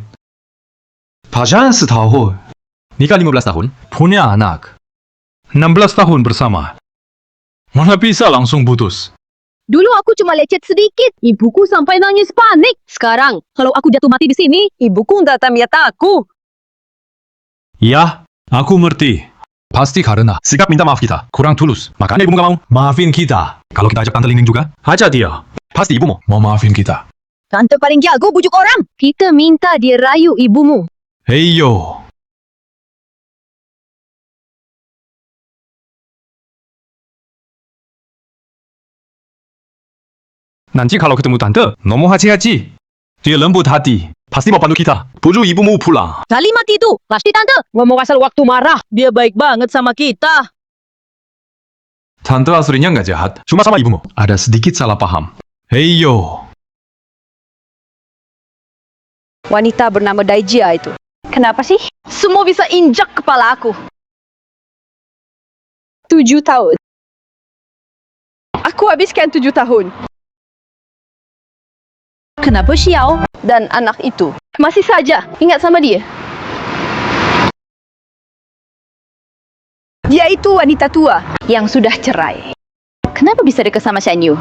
Pacaran setahun. Nikah 15 tahun? Punya anak. 16 tahun bersama. Mana bisa langsung putus? Dulu aku cuma lecet sedikit. Ibuku sampai nangis panik. Sekarang, kalau aku jatuh mati di sini, ibuku datang lihat aku. Ya, aku ngerti. Pasti karena sikap minta maaf kita kurang tulus. Makanya ibu nggak mau. Maafin kita. Kalau kita ajak Tante Ling Ling juga, ajak dia. Pasti ibumu mau maafin kita. Tante paling jago bujuk orang. Kita minta dia rayu ibumu. Hei yo. Nanti kalau ketemu Tante, ngomong hati-hati. Dia lembut hati. Pasti mau bantu kita. Bujuk ibumu pulang. Kali mati itu, pasti tante. Ngomong asal waktu marah. Dia baik banget sama kita. Tante aslinya nggak jahat. Cuma sama ibumu. Ada sedikit salah paham. Hei yo. Wanita bernama Daijia itu. Kenapa sih? Semua bisa injak kepala aku. 7 tahun. Aku habiskan 7 tahun. Kenapa Xiao? Dan anak itu masih saja ingat sama dia. Dia itu wanita tua yang sudah cerai. Kenapa bisa dekat sama Shan Yu?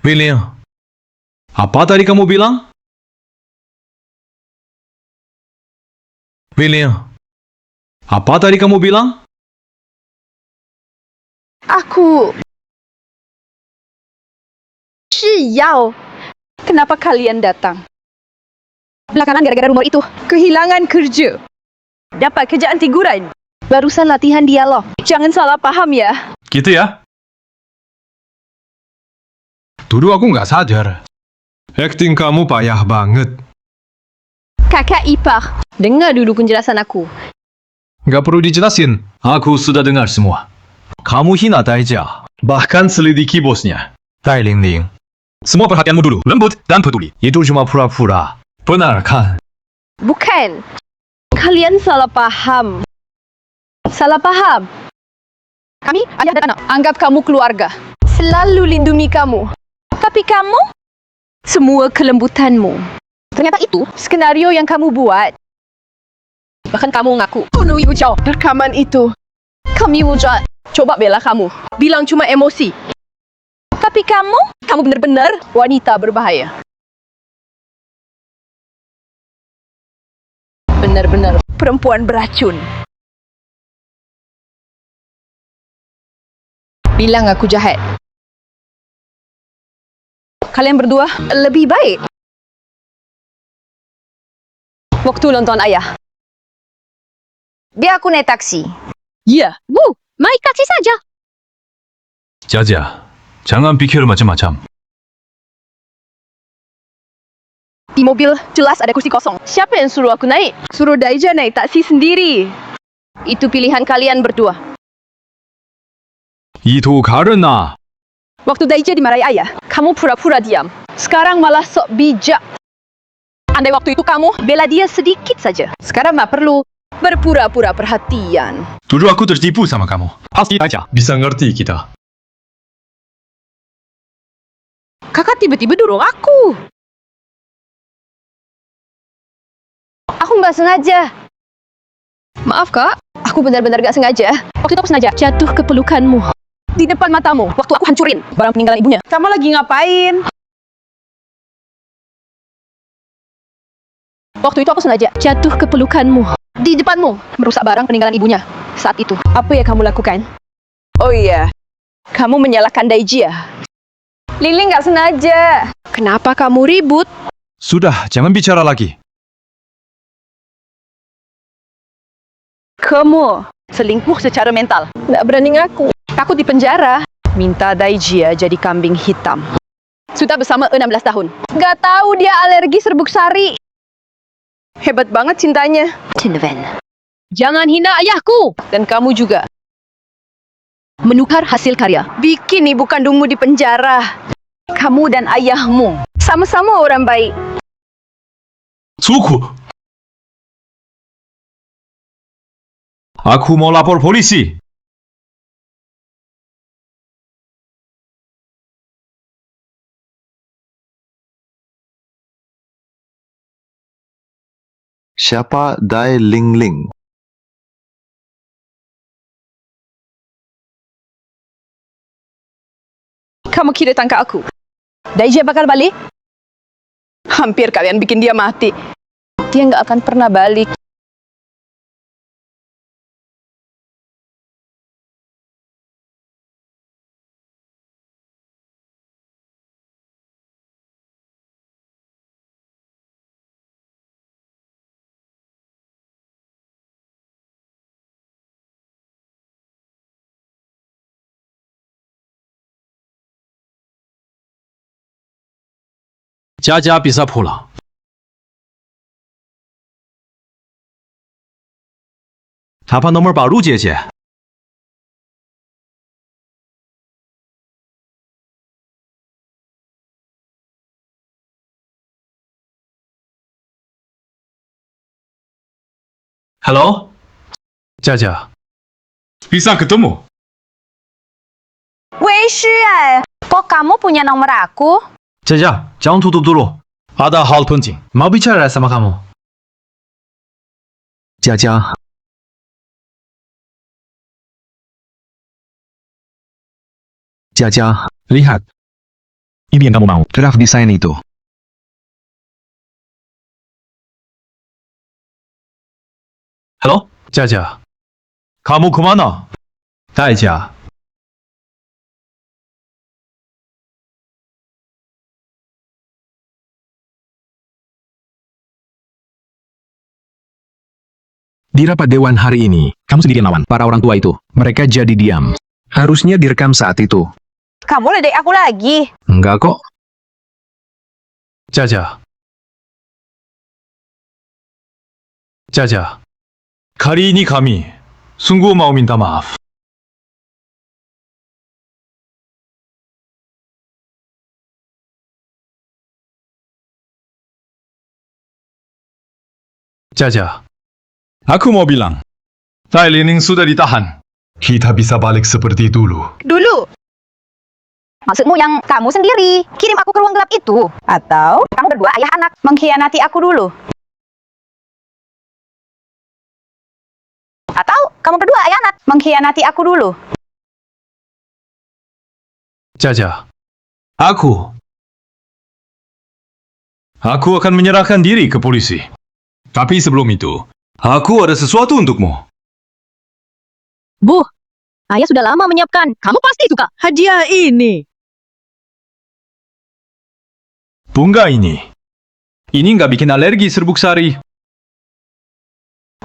William, apa tadi kamu bilang? William, apa tadi kamu bilang? Aku Xiao. Kenapa kalian datang? Belakangan gara-gara rumor itu, kehilangan kerja. Dapat kerjaan teguran. Barusan latihan dialog. Jangan salah paham ya. Gitu ya? Dulu aku nggak sadar. Acting kamu payah banget. Kakak ipar, dengar dulu penjelasan aku. Nggak perlu dijelasin. Aku sudah dengar semua. Kamu hina Daijia. Bahkan selidiki bosnya. Dai Ling Ling. Semua perhatianmu dulu, lembut dan peduli. Itu cuma pura-pura. Benar kan? Bukan. Kalian salah paham. Salah paham. Kami, ayah dan anak, anggap kamu keluarga. Selalu lindungi kamu. Tapi kamu, semua kelembutanmu. Ternyata itu skenario yang kamu buat. Bahkan kamu ngaku. Penuhi ucap rekaman itu. Kami wujud. Coba bela kamu. Bilang cuma emosi. Tapi kamu benar-benar wanita berbahaya. Benar-benar perempuan beracun. Bilang aku jahat. Kalian berdua lebih baik. Waktu nonton ayah. biar aku naik taksi. Ya, Bu, naik taksi saja. 자자, jangan pikir macam-macam. Di mobil jelas ada kursi kosong. Siapa yang suruh aku naik? Suruh Daija naik taksi sendiri. Itu pilihan kalian berdua. 이도 가르나. Waktu Daija dimarahi ayah, kamu pura-pura diam. Sekarang malah sok bijak. Andai waktu itu kamu bela dia sedikit saja. Sekarang tak perlu berpura-pura perhatian. Dulu aku tertipu sama kamu. Pasti aja bisa ngerti kita. Kakak tiba-tiba dorong aku. Aku nggak sengaja. Maaf kak, aku benar-benar gak sengaja. Waktu itu aku sengaja jatuh ke pelukanmu. Di depan matamu, waktu aku hancurin barang peninggalan ibunya. Kamu lagi ngapain? Waktu itu aku sengaja jatuh ke pelukanmu. Di depanmu, merusak barang peninggalan ibunya. Saat itu, apa yang kamu lakukan? Oh iya, kamu menyalahkan Daiji ya? Lili nggak sengaja. Kenapa kamu ribut? Sudah, jangan bicara lagi. Kamu selingkuh secara mental. Nggak berani ngaku. Takut di penjara. Minta Daiji ya jadi kambing hitam. Sudah bersama 16 tahun. Nggak tahu dia alergi serbuk sari. Hebat banget cintanya. Tinven. Jangan hina ayahku. Dan kamu juga. Menukar hasil karya. Bikin ibu kandungmu di penjara. Kamu dan ayahmu. Sama-sama orang baik. Suku. Aku mau lapor polisi. Siapa Dai Lingling? Kamu kira tangkap aku? Daija bakal balik? Hampir kalian bikin dia mati. Dia nggak akan pernah balik. Jaja bisa pulang. Apa nomor baru, 姐姐? Halo? Jaja. Bisa ketemu? Wei Shi, kok kamu punya nomor aku? Jaja, jangan tutup dulu. Ada hal penting. Mau bicara sama kamu. Jaja, Jaja, Lihat. Ini yang kamu mau. Draft desain itu. Halo? Jaja. Kamu kemana? Daija. Di rapat dewan hari ini, kamu sendirian lawan para orang tua itu. Mereka jadi diam. Harusnya direkam saat itu. Kamu ledek aku lagi. Enggak kok. Jaja. Jaja. Kali ini kami sungguh mau minta maaf. Jaja. Aku mau bilang, Dai Lingling sudah ditahan. Kita bisa balik seperti dulu. Dulu. Maksudmu yang kamu sendiri kirim aku ke ruang gelap itu? Atau kamu berdua ayah anak mengkhianati aku dulu? Atau kamu berdua ayah anak mengkhianati aku dulu? Jaja. Aku akan menyerahkan diri ke polisi. Tapi sebelum itu, aku ada sesuatu untukmu. Bu, ayah sudah lama menyiapkan. Kamu pasti suka. Hadiah ini. Bunga ini. Ini nggak bikin alergi serbuk sari.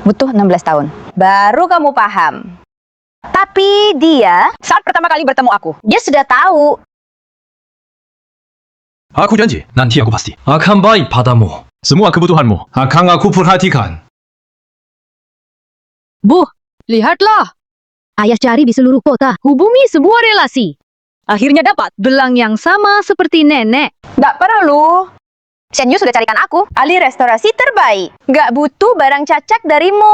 Butuh 16 tahun. Baru kamu paham. Tapi dia, saat pertama kali bertemu aku, dia sudah tahu. Aku janji, nanti aku pasti akan baik padamu. Semua kebutuhanmu akan aku perhatikan. Bu, lihatlah. Ayah cari di seluruh kota. Hubungi sebuah relasi. Akhirnya dapat gelang yang sama seperti nenek. Nggak perlu. Shen Yu sudah carikan aku ahli restorasi terbaik. Nggak butuh barang cacat darimu.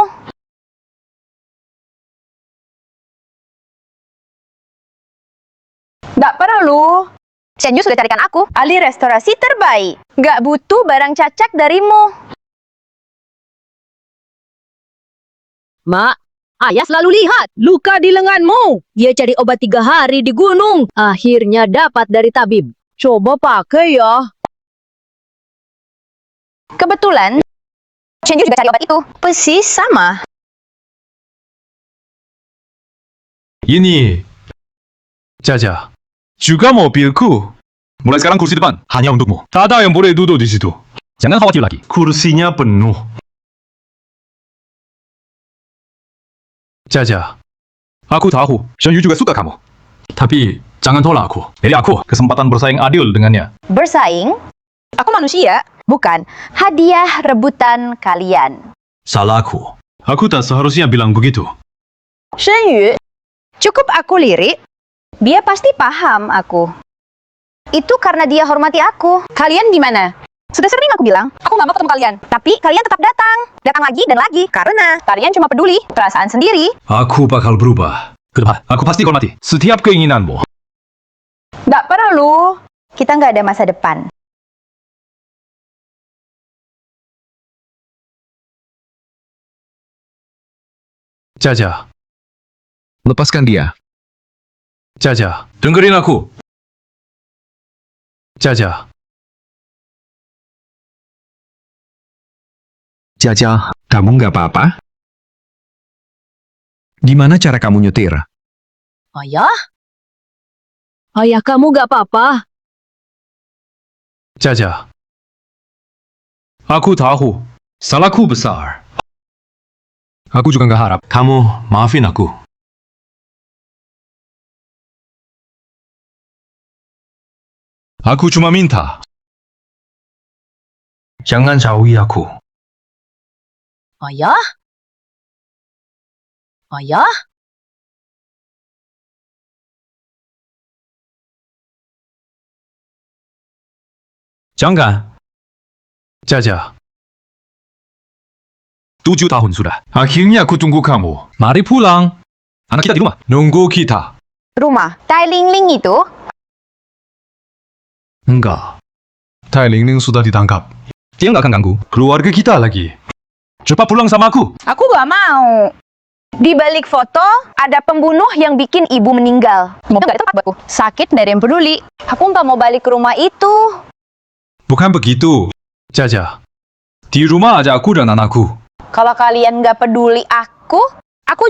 Nggak perlu. Shen Yu sudah carikan aku ahli restorasi terbaik. Nggak butuh barang cacat darimu. Mak, ayah selalu lihat luka di lenganmu. Dia cari obat 3 hari di gunung. Akhirnya dapat dari tabib. Coba pakai ya. Kebetulan, Shen Yu juga cari obat itu. Persis sama. Ini Jaja, juga mobilku. Mulai sekarang kursi depan hanya untukmu. Tak ada yang boleh duduk di situ. Jangan khawatir lagi. Kursinya penuh. Jaja, aku tahu Shen Yu juga suka kamu. Tapi jangan tolak aku. Beri aku kesempatan bersaing adil dengannya. Bersaing? Aku manusia, bukan hadiah rebutan kalian. Salahku. Aku tak seharusnya bilang begitu. Shen Yu, cukup aku lirik, dia pasti paham aku. Itu karena dia hormati aku. Kalian gimana? Sudah sering aku bilang, aku nggak mau ketemu kalian. Tapi kalian tetap datang. Datang lagi dan lagi. Karena kalian cuma peduli perasaan sendiri. Aku bakal berubah. Kedepan, aku pasti hormati setiap keinginanmu. Nggak perlu. Kita nggak ada masa depan. Jaja, Lepaskan dia. Jaja, dengerin aku. Jaja, Jaja, kamu nggak apa-apa? Gimana cara kamu nyetir? Ayah? Ayah kamu gak apa-apa? Jaja. Aku tahu, salahku besar. Aku juga nggak harap kamu maafin aku. Aku cuma minta, jangan jauhi aku. Ayah? Ayah? Jangan. Jaja. 7 tahun sudah. Akhirnya aku tunggu kamu. Mari pulang. Anak kita di rumah. Nunggu kita. Rumah Tai Ling Ling itu? Enggak. Tai Ling Ling sudah ditangkap. Dia nggak akan ganggu keluarga kita lagi. Cepat pulang sama aku. Aku nggak mau. Di balik foto, ada pembunuh yang bikin ibu meninggal. Itu nggak ada tempat buatku. Sakit, nggak ada yang peduli. Aku nggak mau balik ke rumah itu. Bukan begitu. Jaja. Di rumah aja aku dan anakku. Kalau kalian nggak peduli aku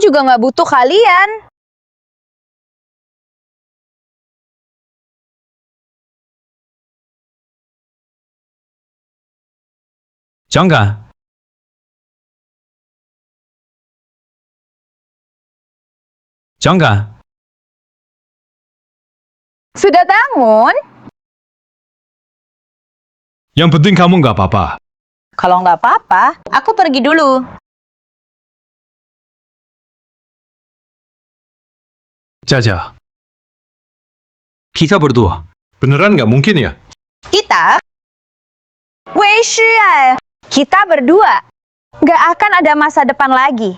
juga nggak butuh kalian. Jangan. Jangan. Sudah bangun? Yang penting kamu nggak apa-apa. Kalau nggak apa-apa, aku pergi dulu. Jaja. Kita berdua. Beneran nggak mungkin ya? Kita? Wei Shi, kita berdua. Nggak akan ada masa depan lagi.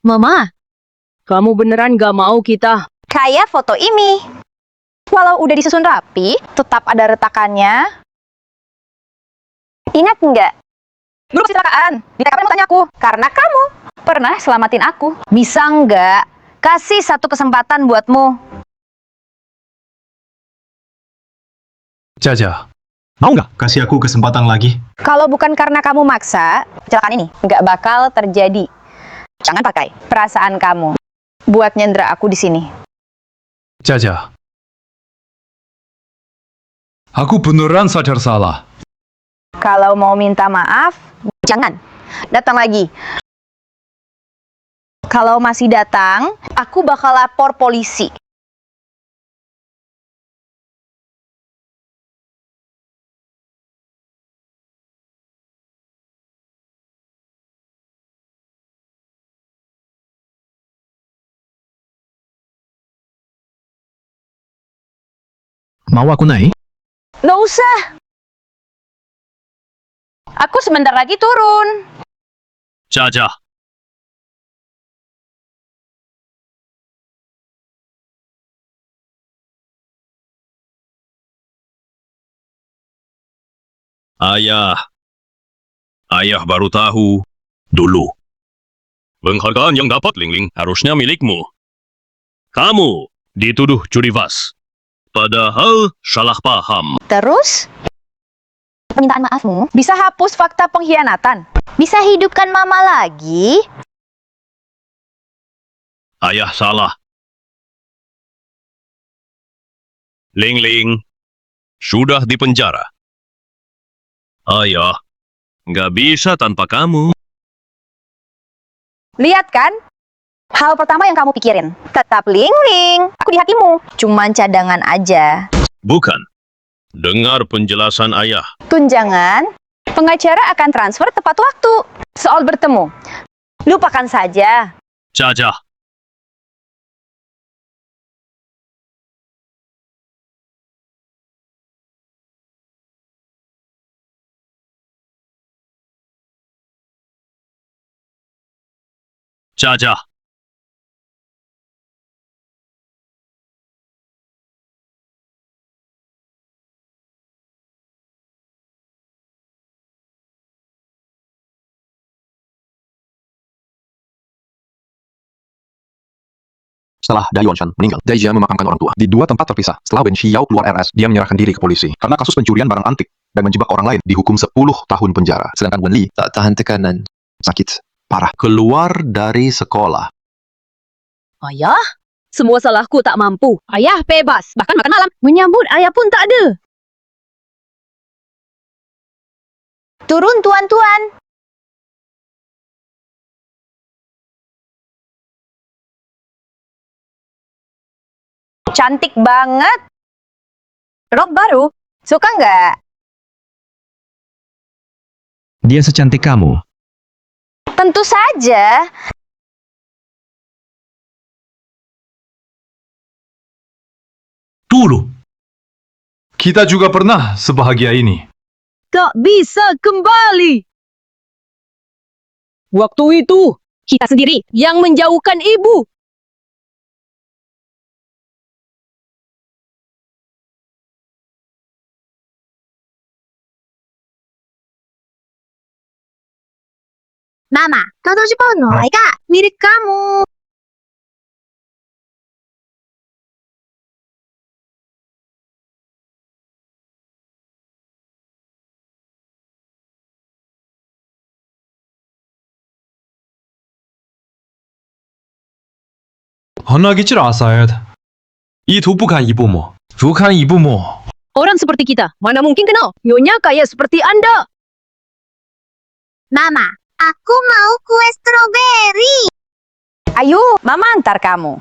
Mama, kamu beneran gak mau kita? Kayak foto ini. Walau udah disusun rapi, tetap ada retakannya. Ingat nggak? Dulu kecelakaan, di TKP mau tanya aku. Karena kamu pernah selamatin aku. Bisa nggak kasih satu kesempatan buatmu? Jaja. Mau nggak kasih aku kesempatan lagi? Kalau bukan karena kamu maksa, kecelakaan ini nggak bakal terjadi. Jangan pakai perasaan kamu buat nyendera aku di sini. Jaja. Aku beneran sadar salah. Kalau mau minta maaf, jangan. Datang lagi. Kalau masih datang, aku bakal lapor polisi. Mau aku naik? Nggak usah. Aku sebentar lagi turun. Caca. Ayah. Ayah baru tahu. Dulu. Penghargaan yang dapat Ling Ling harusnya milikmu. Kamu dituduh curi vas. Padahal salah paham. Terus, Permintaan maafmu bisa hapus fakta pengkhianatan. Bisa hidupkan mama lagi. Ayah salah. Ling Ling sudah di penjara. Ayah, nggak bisa tanpa kamu. Lihat kan? Hal pertama yang kamu pikirin. Tetap Ling Ling. Aku di hatimu. Cuman cadangan aja. Bukan. Dengar penjelasan ayah. Tunjangan, pengacara akan transfer tepat waktu. Soal bertemu, lupakan saja. Caca. Caca. Setelah Dai Yuanshan meninggal, Dai Jia memakamkan orang tua di dua tempat terpisah. Setelah Wen Xiao keluar RS, dia menyerahkan diri ke polisi karena kasus pencurian barang antik dan menjebak orang lain dihukum 10 tahun penjara. Sedangkan Wen Li tak tahan tekanan, sakit parah, keluar dari sekolah. Ayah? Semua salahku tak mampu. Ayah bebas. Bahkan makan malam. Menyambut ayah pun tak ada. Turun, tuan-tuan. Cantik banget. Rok baru. Suka nggak? Dia secantik kamu. Tentu saja. Dulu. Kita juga pernah sebahagia ini. Tak bisa kembali. Waktu itu, kita sendiri yang menjauhkan ibu. Mama, tonton Jepang no, Kak, mirip kamu. 혼나기 줄 아사야. 이 두 bukan ibumu. Bukan ibumu. Orang seperti kita, mana mungkin kenal? Nyonya kaya seperti Anda. Mama, aku mau kue stroberi. Ayo, mama antar kamu.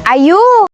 Ayo.